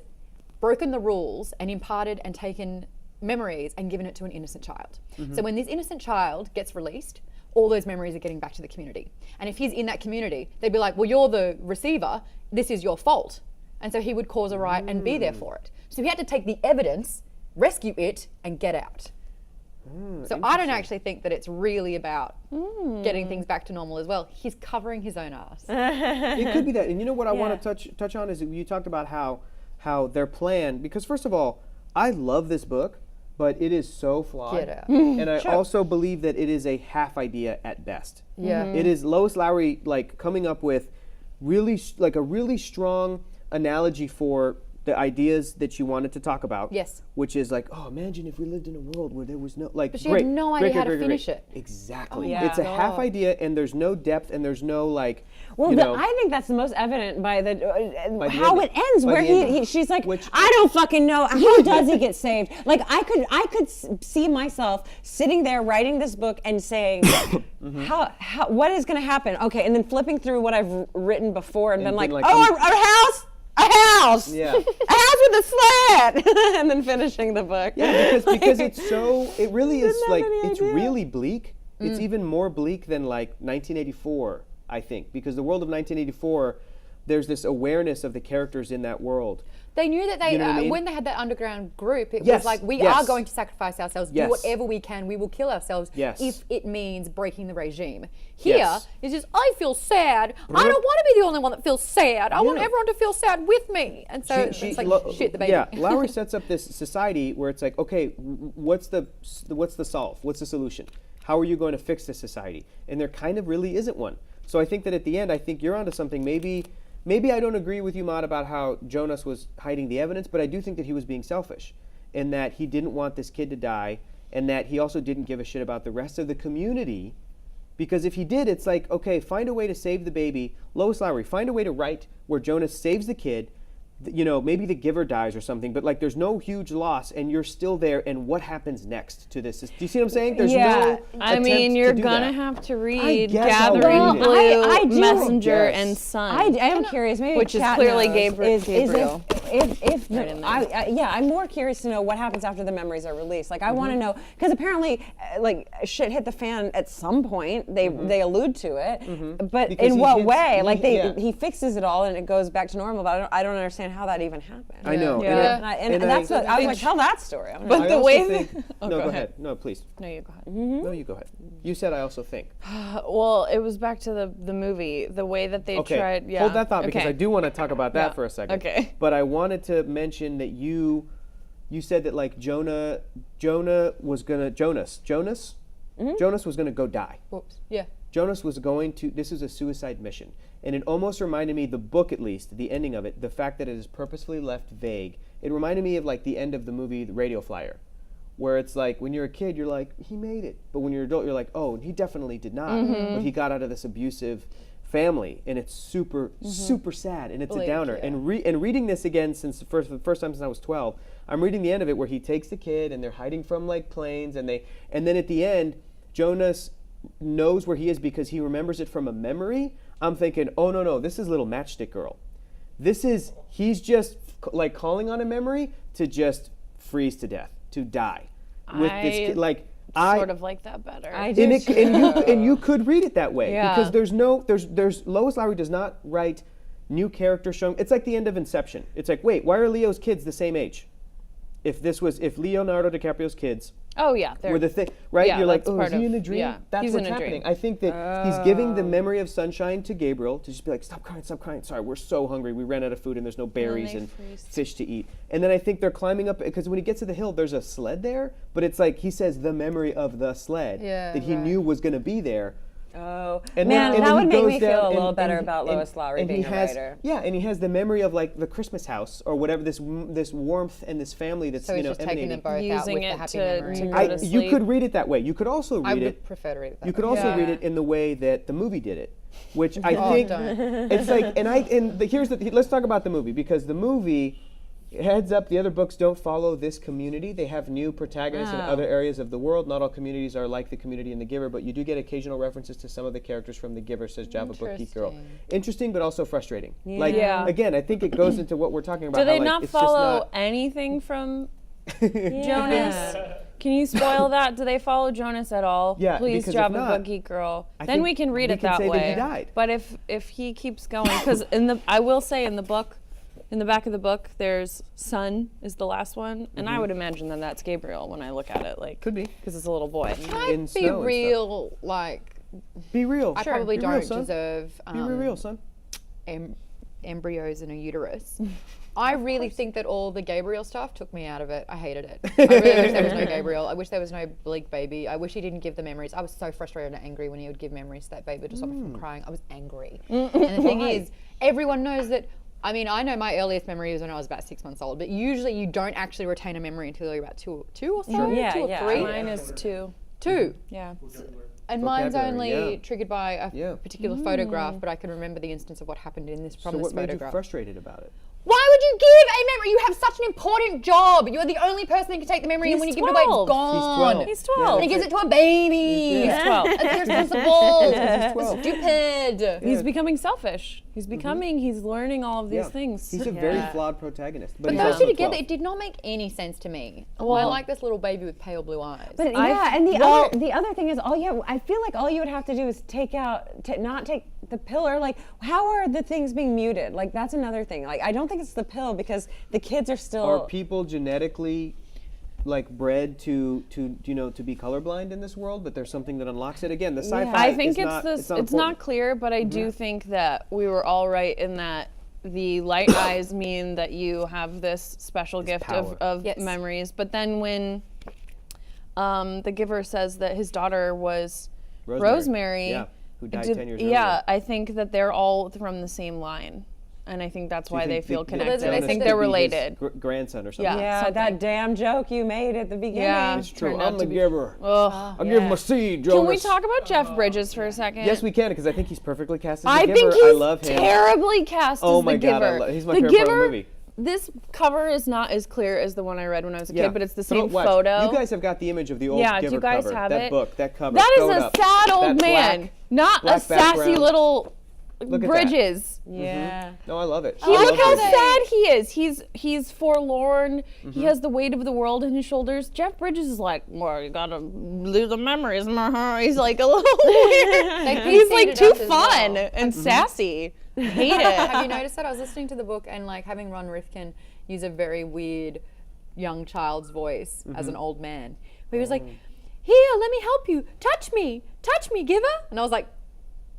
broken the rules and imparted and taken memories and given it to an innocent child. So when this innocent child gets released, all those memories are getting back to the community. And if he's in that community, they'd be like, well, you're the receiver, this is your fault. And so he would cause a riot and be there for it. So he had to take the evidence, rescue it, and get out. So I don't actually think that it's really about getting things back to normal as well. He's covering his own ass. It could be that. And you know what I want to touch on is that you talked about how their plan, because first of all, I love this book, but it is so flawed. Get out. And I also believe that it is a half idea at best. Yeah. It is Lois Lowry like coming up with like a really strong analogy for the ideas that you wanted to talk about. Yes. Which is like, oh, imagine if we lived in a world where there was no like. But she had no idea how to finish it. Exactly. Oh my It's a half God. idea, and there's no depth, and there's no like. Well, you know, I think that's the most evident by the By the how ending. it ends, By where the ending. she's like, Which- I don't fucking know. How does he get saved? Like I could see myself sitting there writing this book and saying, how what is going to happen? Okay, and then flipping through what I've written before and been like, being like, oh, a house. Yeah. A house with a sled, and then finishing the book. Yeah, because it's so. It really is Didn't have like any it's idea. really bleak. It's even more bleak than like 1984, I think, because the world of 1984, there's this awareness of the characters in that world. They knew that they, You know what I mean? when they had that underground group, it Yes, was like, we yes. are going to sacrifice ourselves, Yes. do whatever we can, we will kill ourselves Yes. if it means breaking the regime. Here, Yes. it's just, I feel sad. I don't want to be the only one that feels sad. I want Yeah. everyone to feel sad with me. And so it's like, shit, the baby. Yeah, Lowry sets up this society where it's like, okay, what's the solve? What's the solution? How are you going to fix this society? And there kind of really isn't one. So I think that at the end, I think you're onto something. Maybe I don't agree with you, Maud, about how Jonas was hiding the evidence, but I do think that he was being selfish, and that he didn't want this kid to die, and that he also didn't give a shit about the rest of the community. Because if he did, it's like, okay, find a way to save the baby. Lois Lowry, find a way to write where Jonas saves the kid. You know, maybe the giver dies or something, but like there's no huge loss, and you're still there. And what happens next to this? Do you see what I'm saying? There's Yeah. no. I attempt mean, to you're do gonna that. have to read guess I'll Gathering read it. Blue, I do. Messenger, Yes. and Son. I am curious, maybe Which is Kat clearly knows, Gabriel. If Right in there. I'm more curious to know what happens after the memories are released. Like I want to Mm-hmm. know because apparently, like shit hit the fan at some point. They allude to it, but Because in he what hints- way? Like yeah. he fixes it all and it goes back to normal. But I don't understand how that even happened. I know. Yeah. And that's what I was like. Tell that story. I wanna But know. I the also way think, Oh, no, go go ahead. ahead. No, please. No, you go ahead. No, you go ahead. You said I also think. Well, it was back to the movie, the way that they Okay, tried. Yeah. hold that thought because Okay. I do want to talk about that Yeah. for a second. Okay. But I wanted to mention that you said that like Jonas was gonna go die. Whoops. Yeah. Jonas was going to. This is a suicide mission, and it almost reminded me, the book at least, the ending of it, the fact that it is purposefully left vague. It reminded me of like the end of the movie The Radio Flyer, where it's like when you're a kid, you're like, he made it, but when you're an adult, you're like, oh, he definitely did not. But he got out of this abusive family, and it's super sad, and it's a Bleak, downer. yeah. And reading this again for the first time since I was 12, I'm reading the end of it where he takes the kid and they're hiding from like planes, and then at the end, Jonas knows where he is because he remembers it from a memory. I'm thinking, oh no, this is little Matchstick Girl. He's just like calling on a memory to just freeze to death, to die with this kid. Like sort of like that better. I do. and you could read it that way Yeah. because there's Lois Lowry does not write new characters showing. It's like the end of Inception. It's like, wait, why are Leo's kids the same age? If Leonardo DiCaprio's kids Oh yeah. were the thing, right? Yeah, You're like, that's oh, is part he of- in a dream? yeah, That's he's what's in a happening. dream. I think that he's giving the memory of sunshine to Gabriel to just be like, stop crying. Sorry, we're so hungry. We ran out of food and there's no berries they and freeze. fish to eat. And then I think they're climbing up because when he gets to the hill, there's a sled there, but it's like he says the memory of the sled Yeah, that he right. knew was going to be there. Oh, And man, then that he would make goes me feel down a little and- better and- about and- Lois Lowry and being he a has, writer. Yeah, and he has the memory of like the Christmas house or whatever, this warmth and this family that's So he's you know just taking them emanating. both out Using with the it happy to memory. go I, to you sleep. could read it that way. You could also I read would it. prefer to read it that You could way. also Yeah. read it in the way that the movie did it, which I Oh, think don't. it's like. Let's talk about the movie because the movie. Heads up, the other books don't follow this community. They have new protagonists in Oh. other areas of the world. Not all communities are like the community in The Giver, but you do get occasional references to some of the characters from The Giver, says Java Book Geek Girl. Interesting. Interesting, but also frustrating. Like, Yeah. again, I think it goes into what we're talking about. Do they how, like, not it's just follow not- anything from Jonas? Can you spoil that? Do they follow Jonas at all? Yeah, Please, because if Java not, Book Geek Girl. I Then think we can read we it can that say that way. he died. But if he keeps going, because I will say in the book, in the back of the book, there's Son is the last one, and I would imagine that that's Gabriel when I look at it, like Could be. because it's a little boy. Can I in be snow and stuff. real? Like, Be real. I probably Be don't real, son. deserve Be real, son. embryos in a uterus. I really think that all the Gabriel stuff took me out of it. I hated it. I really wish there was no Gabriel. I wish there was no bleak baby. I wish he didn't give the memories. I was so frustrated and angry when he would give memories to that baby to stop me from crying. I was angry. And the thing is, everyone knows that. I mean, I know my earliest memory was when I was about 6 months old, but usually you don't actually retain a memory until you're about two or so, Yeah, 2 or yeah. 3. Mine is 2. 2. Yeah. And mine's Vocabulary, only yeah. triggered by a Yeah. particular photograph, but I can remember the instance of what happened in this So from what this made you photograph. frustrated about it? Why would you give a memory? You have such an important job. You're the only person that can take the memory, and when you He's give it away, 12. it's gone. He's 12. And he gives it to a baby. He's 12. That's irresponsible. He's 12. Stupid. He's becoming selfish. He's becoming. He's learning all of these Yeah. things. He's a very flawed protagonist. But he's those also two together, 12. it did not make any sense to me. I Well- like this little baby with pale blue eyes. But yeah, and the other thing is, I feel like all you would have to do is not take the pill, or like, how are the things being muted? Like, that's another thing. Like, I don't think it's the pill because the kids are still. Are people genetically like bred to be colorblind in this world, but there's something that unlocks it? Again, the sci-fi. I think is not, it's not important. clear, but I do think that we were all right in that the light eyes mean that you have this special gift power. of Yes. memories. But then when the giver says that his daughter was Rosemary, Yeah, who died did- 10 years yeah, earlier. I think that they're all from the same line. And I think that's Do you why they think feel that connected. I Jonas think could they're be his related. grandson or something. Yeah. Yeah, that damn joke you made at the beginning. Yeah. It's true. Turned out I'm the to be- giver. Ugh. I give him a seed, Jonas. Can we talk about Jeff Bridges for a second? Yes, we can, because I think he's perfectly cast as the I giver. think he's I love him. terribly cast Oh as my the God, giver. he's my the favorite part giver, of the movie. This cover is not as clear as the one I read when I was a Yeah. kid, but it's the Throw- same watch. photo. You guys have got the image of the old Yeah, do giver you guys cover. have that it? book, that cover. That is Throw it a up. sad old That man, black- not a black sassy background. little Look at that. Bridges. Yeah. No, I love it. He, I look love how Bridges. sad he is. He's forlorn. He has the weight of the world on his shoulders. Jeff Bridges is like, well, you gotta lose the memories. He's like a little weird. He's like PC'd it too up as fun well. and sassy. Hate it. Have you noticed that? I was listening to the book and like having Ron Rifkin use a very weird young child's voice as an old man. Where he was like, "Here, let me help you. Touch me, giver." And I was like,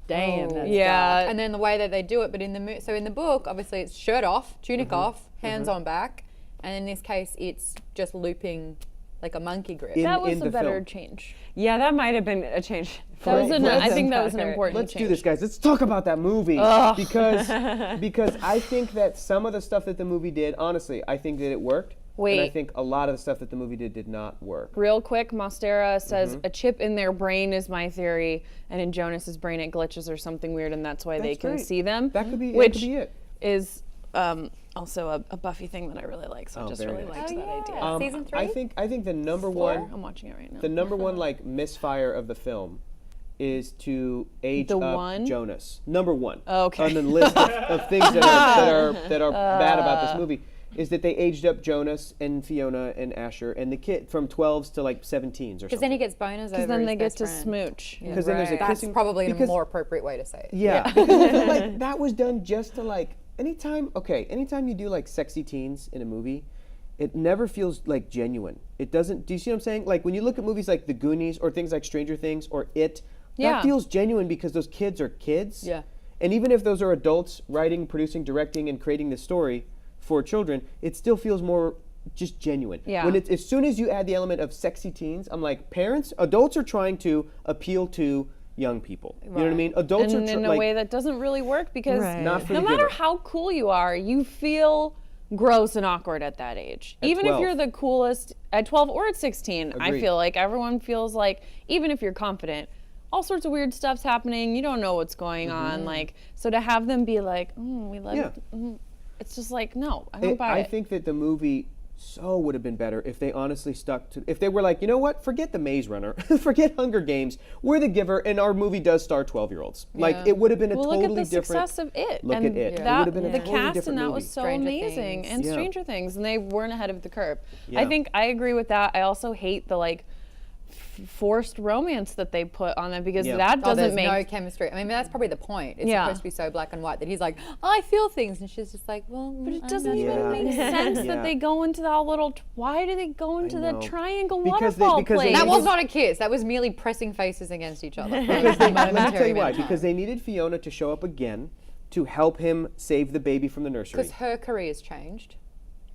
"Damn, that's Yeah. dark." And then the way that they do it, but in the so in the book, obviously it's shirt off, tunic off, hands on back, and in this case, it's just looping like a monkey grip. In- That was in a the better film. change. Yeah, that might have been a change. That was an, I think that was an Tucker. important Let's change. do this, guys. Let's talk about that movie because I think that some of the stuff that the movie did, honestly, I think that it worked. And I Wait. think a lot of the stuff that the movie did not work. Real quick, Mostera says a chip in their brain is my theory, and in Jonas's brain it glitches or something weird, and that's why they That's can great. see them. That could be, which that could be it. is also a Buffy thing that I really like. So I Oh, just very really nice. liked Oh, that yeah. idea. Season 3? I think the number Four? one, I'm watching it right now. the number one like misfire of the film is to age The up one? Jonas. Number one. Okay. On the list of things that are bad about this movie is that they aged up Jonas and Fiona and Asher and the kid from 12s to like 17s or Because something. then he gets boners over Because then his they get best to friend. smooch. Because then there's a That's kissing. probably a because- more appropriate way to say it. Yeah, because I feel like that was done just to like anytime you do like sexy teens in a movie, it never feels like genuine. It doesn't. Do you see what I'm saying? Like when you look at movies like The Goonies or things like Stranger Things or It, Yeah. that feels genuine because those kids are kids. Yeah. And even if those are adults writing, producing, directing, and creating the story for children, it still feels more just genuine. Yeah. When as soon as you add the element of sexy teens, I'm like, adults are trying to appeal to young people. You know what I mean? Adults And are in a way that doesn't really work because Right. Not for no the matter giver. how cool you are, you feel gross and awkward at that age. Even 12. if you're the coolest at 12 or at 16, I Agreed. feel like everyone feels like, even if you're confident, all sorts of weird stuff's happening. You don't know what's going on. Like, so to have them be like, we love Yeah. it's just like, no, I don't buy I it. think that the movie so would have been better if they honestly stuck to, if they were like, you know what, forget the Maze Runner, forget Hunger Games, we're the giver, and our movie does star 12-year-olds. Like, Yeah. it would have been a Well, totally look at the different. success of it. Look and at It. It That, would have been a the totally cast different and that movie. was so Stranger amazing. Things. And Yeah. Stranger Things, and they weren't ahead of the curve. Yeah. I think I agree with that. I also hate the like forced romance that they put on them because Yeah. that Oh, there's doesn't make no chemistry. I mean, that's probably the point. It's Yeah. supposed to be so black and white that he's like, I feel things, and she's just like, well, But it I'm doesn't not even Yeah. make sense Yeah. that they go into that little. Why do they go into that know. triangle Because they- waterfall because they place? That needed- was not a kiss. That was merely pressing faces against each other. Because let me tell you why. Because they needed Fiona to show up again to help him save the baby from the nursery. Because her career's changed.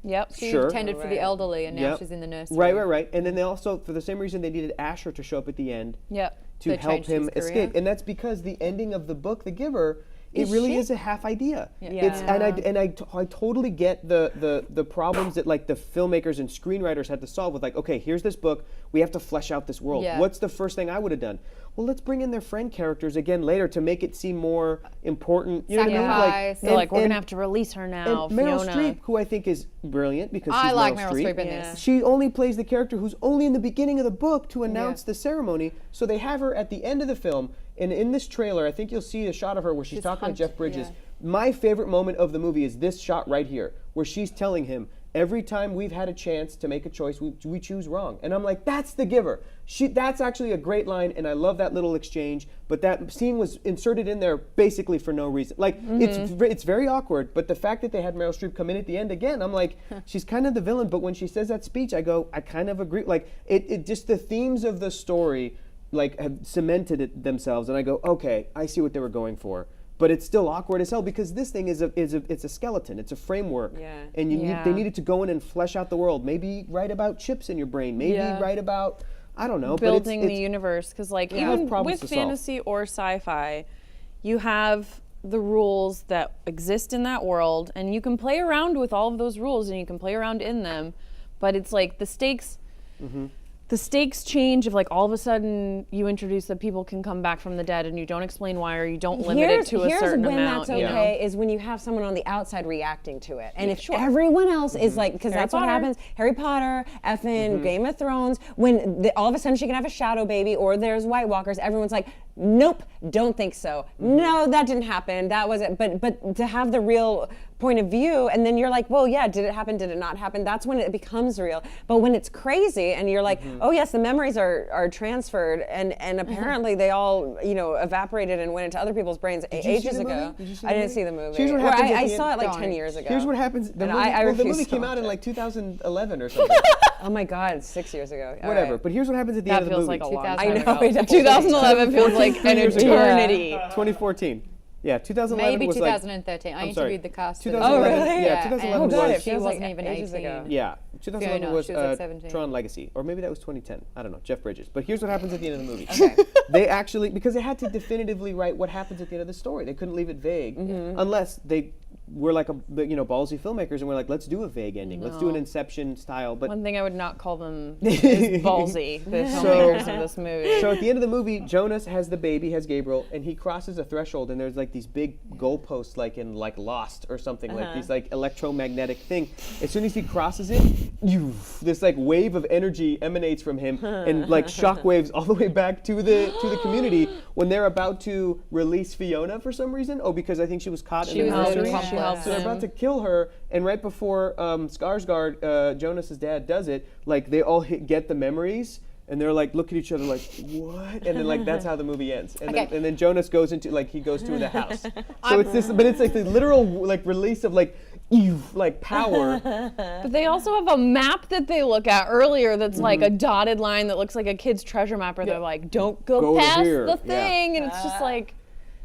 Yep. She Sure. tended for the Right. elderly, and now Yep. she's in the nursery. Right. And then they also, for the same reason, they needed Asher to show up at the end Yep. to They help changed him his escape. career. And that's because the ending of the book, The Giver, it Is really shit. is a half idea. Yeah. It's and I totally get the problems that like the filmmakers and screenwriters had to solve with like, okay, here's this book, we have to flesh out this world. Yeah. What's the first thing I would have done? Well, let's bring in their friend characters again later to make it seem more important. You know what I mean? Sacrifice. They're like, we're gonna have to release her now, And Meryl Fiona. Streep, who I think is brilliant because I she's like Meryl Meryl Streep in Yeah. this. She only plays the character who's only in the beginning of the book to announce Yeah. the ceremony. So they have her at the end of the film. And in this trailer, I think you'll see a shot of her where she's talking to Jeff Bridges. yeah. My favorite moment of the movie is this shot right here, where she's telling him, every time we've had a chance to make a choice, we choose wrong. And I'm like, that's The Giver. That's actually a great line, and I love that little exchange. But that scene was inserted in there basically for no reason. Like, it's very awkward, but the fact that they had Meryl Streep come in at the end again, I'm like, she's kind of the villain, but when she says that speech, I go, I kind of agree. Like, it just, the themes of the story, like, have cemented it themselves, and I go, okay, I see what they were going for. But it's still awkward as hell because this thing it's a skeleton, it's a framework, and they needed to go in and flesh out the world. Maybe write about chips in your brain. Maybe write about, I don't know, building but the universe, because like have even problems with to solve. fantasy or sci-fi, you have the rules that exist in that world, and you can play around with all of those rules, and you can play around in them. But it's like the stakes. The stakes change if, like, all of a sudden you introduce that people can come back from the dead and you don't explain why, or you don't limit it to a certain when amount. that's you know? okay is when you have someone on the outside reacting to it. And if everyone else is like, because that's what happens, Harry Potter, effing Game of Thrones, when all of a sudden she can have a shadow baby or there's White Walkers, everyone's like, nope, don't think so. No, that didn't happen. That wasn't. But to have the real point of view, and then you're like, well, yeah, did it happen? Did it not happen? That's when it becomes real. But when it's crazy, and you're like, oh yes, the memories are transferred, and apparently they all evaporated and went into other people's brains ages ago. I I didn't see the movie. Here's what Or happens at I the saw end. it like 10 years ago. Here's what happens. The And movie, I the refuse movie to came watch out in it. like 2011 or something. Oh my God, 6 years ago. All Whatever. right. But here's what happens at the That end of the feels movie. like a long 2000. time I know, ago. it does. 2011 feels like an years ago. eternity. 2014. Yeah, 2011 Maybe was 2013. I I'm sorry. interviewed the cast. for 2011 the yeah, movie. yeah, 2011 and was- it she feels like wasn't even ages 18. ago. Yeah, 2011 Fiona, was she was like 17. Tron Legacy, or maybe that was 2010. I don't know, Jeff Bridges. But here's what happens at the end of the movie. They actually, because they had to definitively write what happens at the end of the story. They couldn't leave it vague, unless they were like ballsy filmmakers and we're like, let's do a vague ending. Let's do an Inception style. But One thing I would not call them is ballsy, the filmmakers of this movie. so at the end of the movie, Jonas has the baby, has Gabriel, and he crosses a threshold, and there's like these big goalposts, like in like Lost or something, like these like electromagnetic thing. As soon as he crosses it, this like wave of energy emanates from him, and like shock waves all the way back to the community when they're about to release Fiona for some reason. Oh, because I think she was caught She in the was an nursery. accomplice. So they're about to kill her, and right before Skarsgård, Jonas's dad, does it, like they all get the memories, and they're like look at each other like what, and then like that's how the movie ends, and then Jonas goes into he goes to the house. So it's this, but it's like the literal like release of like power. But they also have a map that they look at earlier that's like a dotted line that looks like a kid's treasure map, where they're like, don't Go go to past here. the Yeah. thing, and it's just like,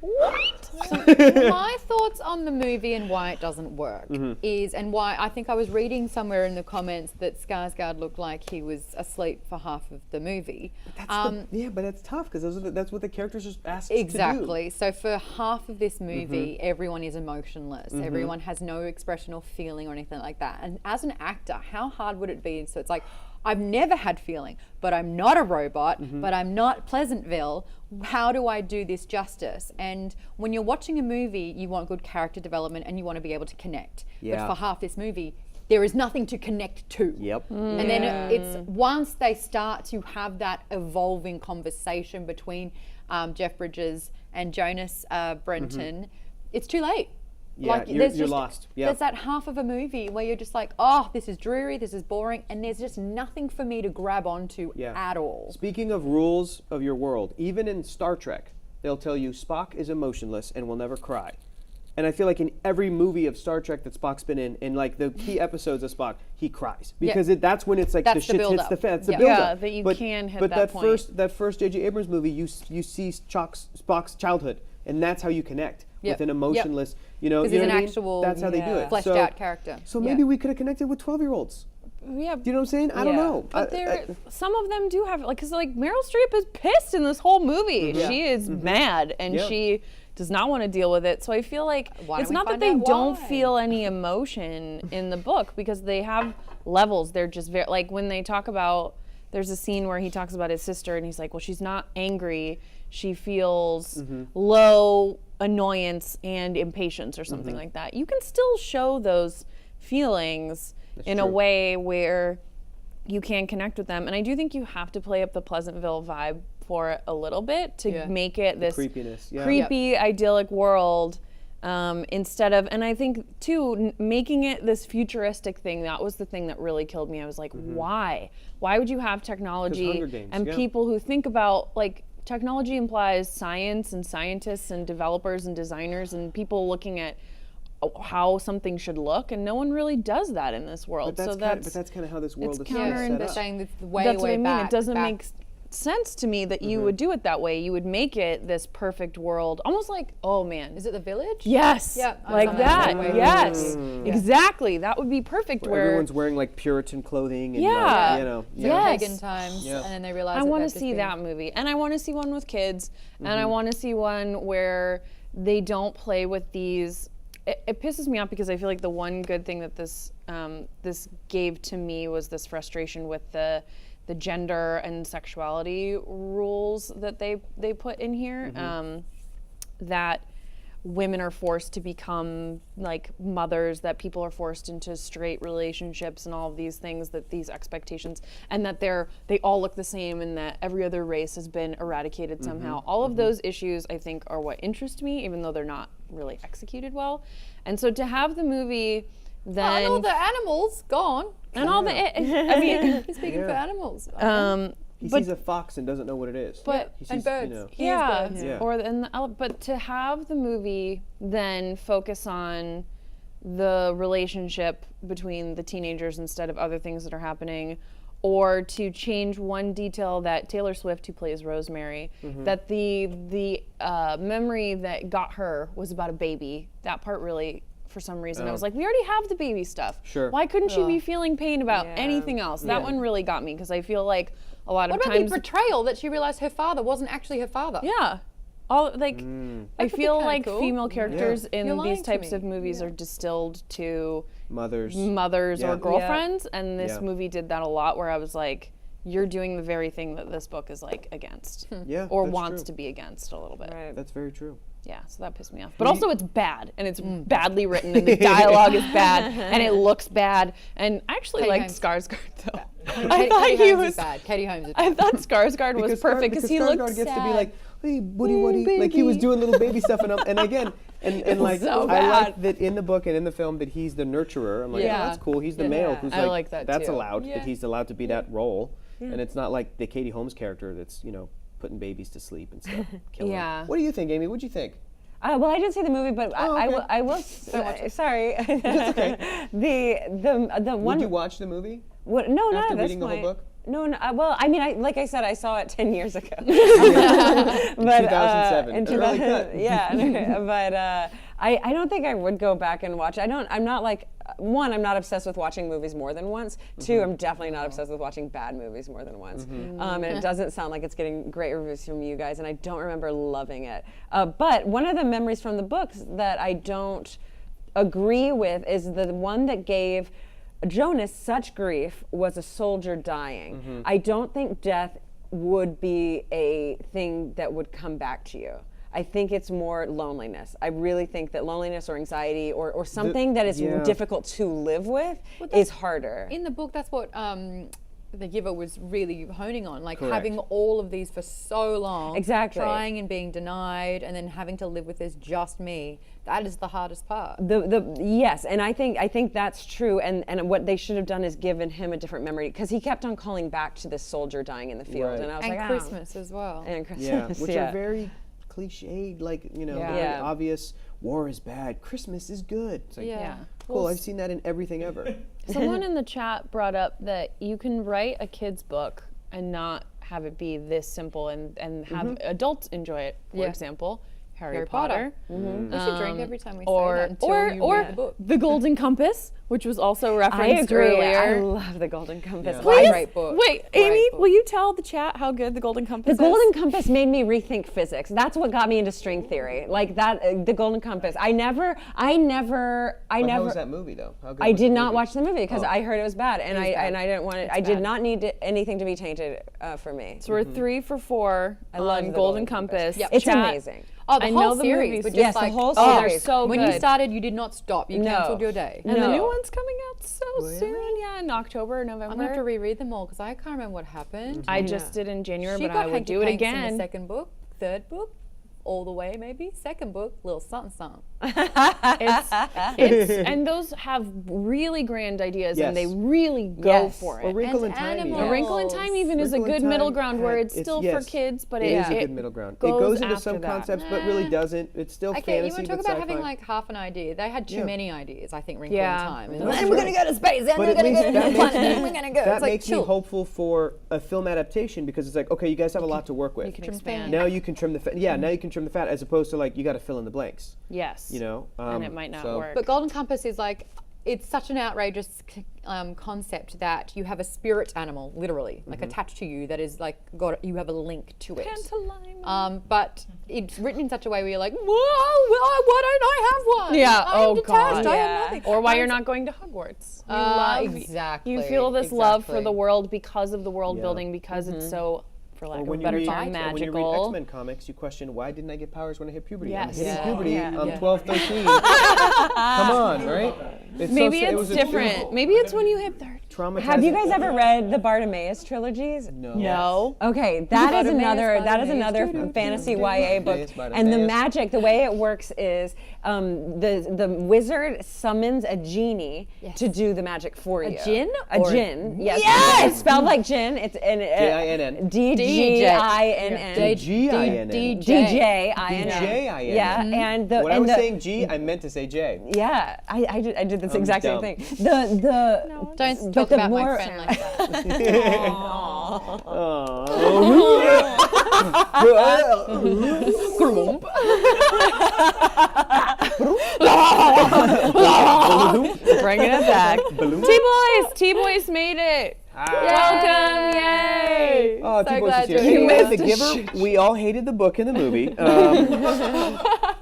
what? My thoughts on the movie and why it doesn't work is, and why I think I was reading somewhere in the comments that Skarsgård looked like he was asleep for half of the movie. But that's tough because that's what the characters are asked to do. Exactly. So for half of this movie, everyone is emotionless. Everyone has no expression or feeling or anything like that. And as an actor, how hard would it be? So it's like, I've never had feeling, but I'm not a robot, but I'm not Pleasantville. How do I do this justice? And when you're watching a movie, you want good character development and you want to be able to connect. Yeah. But for half this movie, there is nothing to connect to. Yep. And then it's once they start to have that evolving conversation between Jeff Bridges and Jonas Brenton, it's too late. Yeah, you're lost. Yeah. There's that half of a movie where you're just like, oh, this is dreary, this is boring, and there's just nothing for me to grab onto at all. Speaking of rules of your world, even in Star Trek, they'll tell you Spock is emotionless and will never cry. And I feel like in every movie of Star Trek that Spock's been in like the key episods of Spock, he cries because that's when it's like That's the the shit hits build-up. the fan. It's the Yeah. build-up. Yeah, that you can hit but that point. that first J.J. Abrams movie, you see Spock's childhood, and that's how you connect Yep. with an emotionless. You Because know he's an what I mean? actual That's how they do it. fleshed So- out character. So maybe we could have connected with 12-year-olds. Yeah, Do you know what I'm saying? I don't know. But some of them do have, like, because like Meryl Streep is pissed in this whole movie. She is mad, and Yeah. she does not want to deal with it. So I feel like Why don't it's we not that find they out don't why? feel any emotion in the book, because they have levels. They're just very, like, when they talk about, there's a scene where he talks about his sister, and he's like, well, she's not angry. She feels low annoyance and impatience or something like that. You can still show those feelings in a true. way where you can connect with them. And I do think you have to play up the Pleasantville vibe for it a little bit to make it this creepiness, yeah. creepy, idyllic world instead of, and I think too, making it this futuristic thing, that was the thing that really killed me. I was like, why? Why would you have technology Hunger Games, and yeah. people who think about, like, technology implies science and scientists and developers and designers and people looking at how something should look, and no one really does that in this world. But So that's kind of how this world is counter- set They're up. saying this way, that's what way I mean. back. It doesn't back. make sense to me that you would do it that way. You would make it this perfect world, almost like, oh man, Is it The Village? yes, Yeah, I like found that. that way. Yes, exactly. That would be perfect. Where everyone's wearing like Puritan clothing and Yeah. like, you know. So Yes. pagan times, Yeah. and then they realize I want to see that movie, and I want to see one with kids, and I want to see one where they don't play with these. It pisses me off because I feel like the one good thing that this this gave to me was this frustration with the gender and sexuality rules that they put in here. That women are forced to become like mothers, that people are forced into straight relationships and all of these things, that these expectations, and that they all look the same, and that every other race has been eradicated somehow. All of those issues, I think, are what interest me, even though they're not really executed well. And so to have the movie then and all the animals gone. and all the I mean He's speaking for animals. He but- sees a fox and doesn't know what it is. but- He and sees, birds. You know, He yeah, is birds. Yeah. or but to have the movie then focus on the relationship between the teenagers instead of other things that are happening, or to change one detail that Taylor Swift, who plays Rosemary, that the memory that got her was about a baby. That part really, for some reason, I was like, we already have the baby stuff. Sure. Why couldn't she be feeling pain about anything else? That one really got me, because I feel like a lot What of about times the portrayal that she realized her father wasn't actually her father? yeah. All like I feel kinda like cool. female characters You're in lying these to types me. of movies are distilled to mothers. mothers Yeah. or girlfriends, and this Yeah. movie did that a lot, where I was like, you're doing the very thing that this book is like against, Yeah, or that's wants true. to be against a little bit. Right. That's very true. Yeah, so that pissed me off. But also it's bad, and it's Mm. badly written, and the dialogue is bad, and it looks bad. And I actually Katie liked Holmes. Skarsgård though. Katie, I thought Katie he Holmes was. is bad. Katie Holmes is I bad. thought Skarsgård was perfect because he looked Skarsgård gets sad. to be like, hey, woody, like he was doing little baby stuff, and again, and like so I like bad. that in the book and in the film that he's the nurturer. I'm like, Yeah. oh, that's cool. He's the male who's I like, like that that's too. allowed. Yeah. That he's allowed to be that role, and it's not like the Katie Holmes character that's putting babies to sleep and stuff. Killing them. Yeah. What do you think, Amy? What'd you think? Well, I didn't see the movie, but Oh, okay. I will. Sorry. The one. Would you watch the movie What, no, not after at this reading the point. whole book? No, no. Well, I mean, like I said, I saw it 10 years ago. but, 2007. in Early 2000 cut. Yeah, but I don't think I would go back and watch. I'm not like, one, I'm not obsessed with watching movies more than once. Two, I'm definitely not obsessed with watching bad movies more than once. And it doesn't sound like it's getting great reviews from you guys, and I don't remember loving it. But one of the memories from the books that I don't agree with is the one that gave Jonas such grief was a soldier dying. I don't think death would be a thing that would come back to you. I think it's more loneliness. I really think that loneliness or anxiety or something that is yeah. difficult to live with is harder. In the book, that's what the giver was really honing on, like Correct. having all of these for so long, Exactly. trying and being denied, and then having to live with this just me. That is the hardest part. Yes, and I think that's true. And what they should have done is given him a different memory, because he kept on calling back to this soldier dying in the field, Right. and I was And like, Christmas as well. and Christmas, Yeah, which yeah. are very cliched, like very Yeah. obvious. War is bad. Christmas is good. It's like, Yeah. cool. I've seen that in everything ever. Someone in the chat brought up that you can write a kid's book and not have it be this simple and have adults enjoy it. For Yeah. example, Harry Harry Potter. We should drink every time we say Or that until or you or read the book. The Golden Compass, which was also I referenced agree. I earlier. love the Golden Compass. Yeah. Please. Great book. Wait, Great Amy, book. will you tell the chat how good the Golden Compass The is? Golden Compass made me rethink physics. That's what got me into string theory. Like that, the Golden Compass. I never. But how was that movie though? How good I was the did not movie? watch the movie because I heard it was bad, and I didn't want it. I did bad. not need anything to be tainted for me. So we're 3 for 4 love on the Golden Golden Compass. Compass. Yep. It's Chat, amazing. Oh, the I whole know the series. movies. But just Yes, the like, whole Oh, series. they're so when good. you started, you did not stop. You No. cancelled your day. And the new No. one's coming out so soon. Yeah, in October, I'm gonna have to November. reread them all because I can't remember what happened. I just did in January, She but got I would hanky do it panks in the again. second book, third book, all the way maybe. Second book, little something something. It's and those have really grand ideas and they Yes. really go Yes. for Or it. Wrinkle in And Time. animals. A Wrinkle in Time even is a Wrinkle in good middle Time ground where had- it's still for yes, kids, but it is a it good middle ground. It goes goes into after some that. concepts, but really doesn't. It's still Okay, fantasy, you want to talk but about sci-fi. having like half an idea. They had too Yeah. many ideas, I think, Wrinkle Yeah. in Time. That's And then right. we're going to go to space, and But we're at going to least go to that the makes planet, me, and we're going to go. that It's like, makes me chill. hopeful for a film adaptation because it's like, okay, you guys have a lot to work with. You can expand. Now you can trim the fat. Yeah, now you can trim the fat as opposed to like you got to fill in the blanks. Yes. You know, And it might not so- work. But Golden Compass is like, it's such an outrageous concept that you have a spirit animal, literally, like attached to you that is like, you have a link to it. But it's written in such a way where you're like, whoa, why don't I have one? Yeah, I'm oh detached, God. I Yeah. have nothing. Or why you're not going to Hogwarts. You Exactly. You feel this love for exactly. the world because of the world Yeah. building, because it's so, for lack Or of when a you better read, term, when you read magical. X-Men comics, you question why didn't I get powers when I hit puberty? Yes. I'm hitting Yeah. puberty. Yeah. I'm Yeah. 12, 13. Come on, right? It's so Maybe sad. It it's was a different. Maybe it's when you hit 30. Traumatizing. Have you guys ever read the Bartimaeus trilogies? No. No. Okay, that is Bartimaeus, another Bartimaeus, fantasy YA book, Bartimaeus, and the Bartimaeus. magic, the way it works is the wizard summons a genie to do the magic for you. djinn A or- djinn. Yes. Yes! It's spelled like gin. It's J-I-N-N. D-G-I-N-N. G-I-N-N. D-J-I-N-N. J-I-N-N. Yeah, and the When I and was the, saying G, I meant to say J. yeah, I did this I'm exact same dumb. thing. The Don't but talk the about more- my friend like that. Bringing it back. T-Boys made it. Welcome, yay. Oh, So T-Boys glad is here. you're Anyway, here. The Giver, we all hated the book and the movie.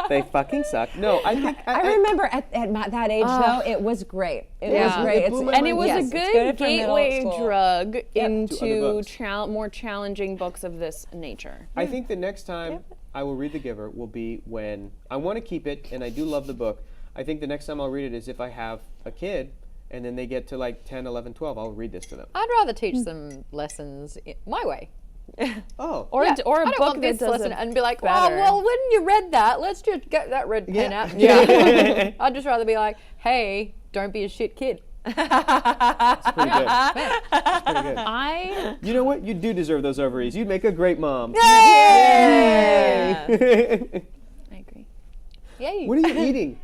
They fucking suck. No, I think I remember at that age though, it was great. It was Yeah. great. It blew my And it mind. was yes, a it's good for middle gateway school. drug To other into books. more challenging books of this nature. I think the next time I will read The Giver will be when I want to keep it, and I do love the book. I think the next time I'll read it is if I have a kid, and then they get to like 10, 11, 12, I'll read this to them. I'd rather teach them lessons my way. Oh. Or Yeah, a, or a I don't book want that this does lesson it and be like, better. oh, well, when you read that, let's just get that red pen Yeah. out. Yeah. I'd just rather be like, hey, don't be a shit kid. Pretty good. That's pretty good. I You know what? You do deserve those ovaries. You'd make a great mom. I agree. Yay. What are you eating?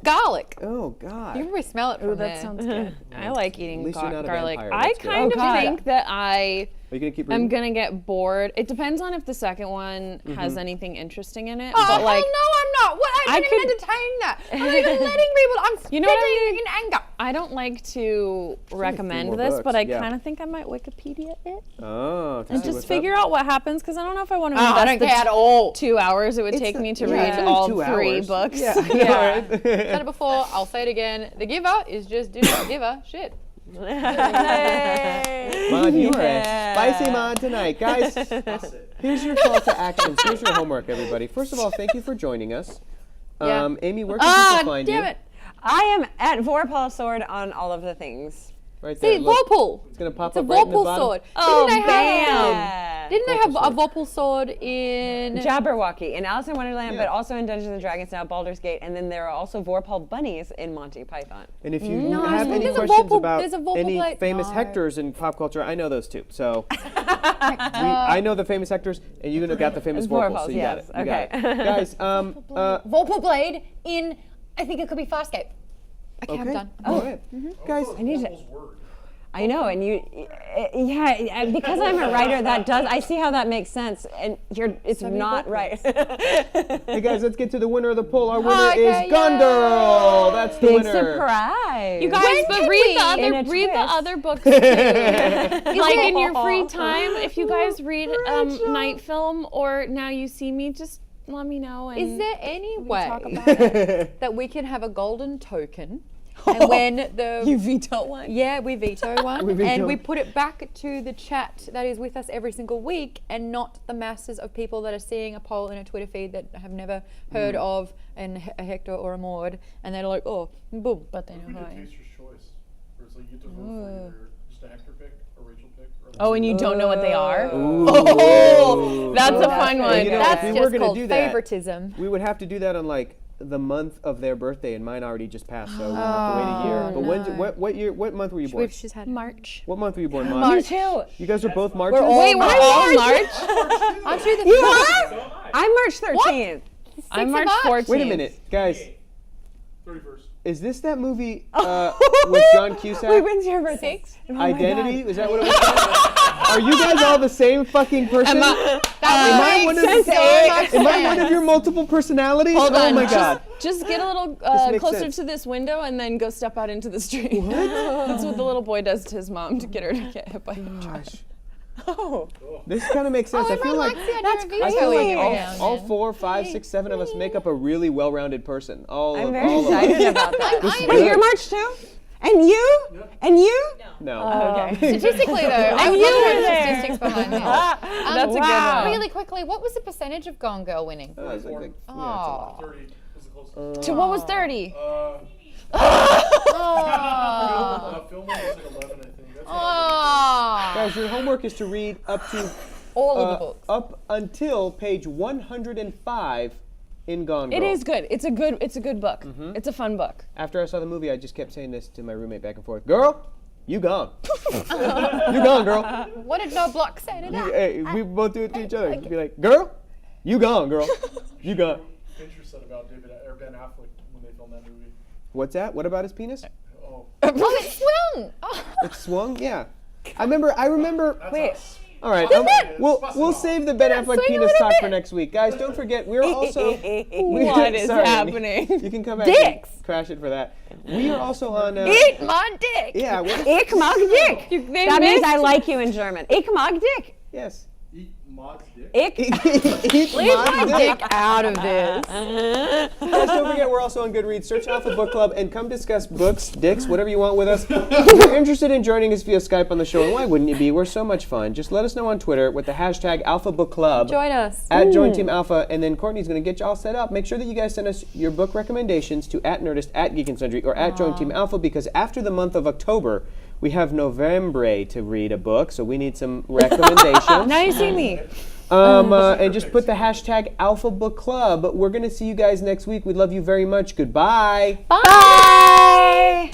Garlic. Oh, God. You can probably smell it from there. That sounds good. I like eating least you're not a garlic. vampire, I that's good. kind Oh, of God. think that I Are you going to keep reading? am gonna get bored. It depends on if the second one has anything interesting in it. Oh, but like, hell no, I'm not. What? I'm I not even could- entertaining that. I'm not even letting people. I'm You know what I spitting mean? in anger. I don't like to recommend more this, books, but I yeah. kind of think I might Wikipedia it Oh, to and see just what's figure up. out what happens because I don't know if I want to Oh, I invest don't care at the all. 2 hours it would take me to read Yeah, all 2 3 hours. books. Yeah. Said it before. I'll say it again. The Giver is just do not give a shit. Mod, you are a spicy mod tonight. Guys, here's your call to action. Here's your homework, everybody. First of all, thank you for joining us. Yeah. Amy, where can people find damn you? it. I am at Vorpal Sword on all of the things. Right there. See, look. Vorpal. It's going to pop It's a up right in the Vorpal bottom. sword. Oh, Didn't they have, Yeah. didn't they have Vorpal a Vorpal sword in... Jabberwocky in Alice in Wonderland, Yeah. but also in Dungeons and Dragons now, Baldur's Gate, and then there are also Vorpal bunnies in Monty Python. And if you No, have I any think there's a questions Vorpal- about there's a Vorpal any blade- famous no. Hectors in pop culture, I know those too. So I know the famous Hectors, and you got the famous Vorpals, so Vorpals, you got yes. it. You got Okay. it. Guys, Vorpal blade in, I think it could be Farscape. Okay, I'm okay. done. All right. Guys, I need to. I know, and yeah, because I'm a writer, that does. I see how that makes sense, and it's not right. hey guys, let's get to the winner of the poll. Our winner Okay, is Gundurl. That's the Big winner. surprise. You guys, but can read we- the In other a read the twist. other books too. Like in your free time, if you guys read Night Film or Now You See Me, just let me know. And Is there any talk way about it. that we can have a golden token, and when the veto one? yeah, we veto one, We veto. and we put it back to the chat that is with us every single week, and not the masses of people that are seeing a poll in a Twitter feed that have never heard of a Hector or a Maud, and they're like, oh, boom. But they know Read who the I am. taster's choice. Where it's like you have to vote for either just a Hector pick, a Rachel pick, or Oh, and you don't know what they are? Ooh. Oh, that's a fun one. You know, That's if we were just gonna called do that, favoritism. we would have to do that on like the month of their birthday, and mine already just passed, so we'll have to wait a year. But what month were you born? She's had March. What month were you born, Mom? Me too. You guys are both Marches? Wait, we're all March. Aren't you the You first? are? I'm March 13th. I'm March March. 14th. Wait a minute, guys. 31st. Is this that movie with John Cusack? Wait, when's your birthday? Identity? Is that what it was called? Are you guys all the same fucking person? Am I one of your multiple personalities? Hold Oh on, my god. Just get a little makes closer sense. to this window and then go step out into the street. That's what the little boy does to his mom to get her to get hit by a truck. Oh. This kind of makes sense. I feel like That's I feel crazy. like all 4, 5, 6, 7 of us make up a really well-rounded person. I'm very all of us. excited about that. This is Wait, good. you're March too? And you? And you? No. Okay. Statistically, though, I've you not were heard there. statistics behind this. That's a good one. Really quickly, what was the percentage of Gone Girl winning? It's like- yeah, it's a Oh. 30 was the closest. To what was 30? Film one was like 11, I think. That's Oh. Guys, your homework is to read up to All of the books. up until page 105 in Gone Girl. It is good. It's a good book. Mm-hmm. It's a fun book. After I saw the movie, I just kept saying this to my roommate back and forth. Girl, you gone. You gone, girl. What did No Block say to that? Hey, we both do it to each other. Be like, girl, you gone, girl. You gone. Fincher said about Ben Affleck when they filmed that movie. What's that? What about his penis? Oh, Oh, it swung. Oh. It swung? Yeah. I remember. that's Wait. us. All right, it? we'll save the Ben Affleck swing a penis little talk for bit? next week, guys. Don't forget, we're also What is sorry, happening? You can come back Dicks. and crash it for that. We are also on. Eat my dick. Yeah. What, Ich mag dich. They That means missed- I like you in German. Ich mag dich. yes. Eat Maud's dick. Ich. Eat my dick. Out of this. Guys, don't forget, we're also on Goodreads. Search Alpha Book Club and come discuss books, dicks, whatever you want with us. If you're interested in joining us via Skype on the show, and why wouldn't you be? We're so much fun. Just let us know on Twitter with the hashtag Alpha Book Club. Join us. At Join Team Alpha, and then Courtney's going to get you all set up. Make sure that you guys send us your book recommendations to @Nerdist, @Geek and Sundry, or @Join Team Alpha, because after the month of October, we have November to read a book, so we need some recommendations. Now you see me. And just put the hashtag Alpha Book Club. We're going to see you guys next week. We love you very much. Goodbye. Bye.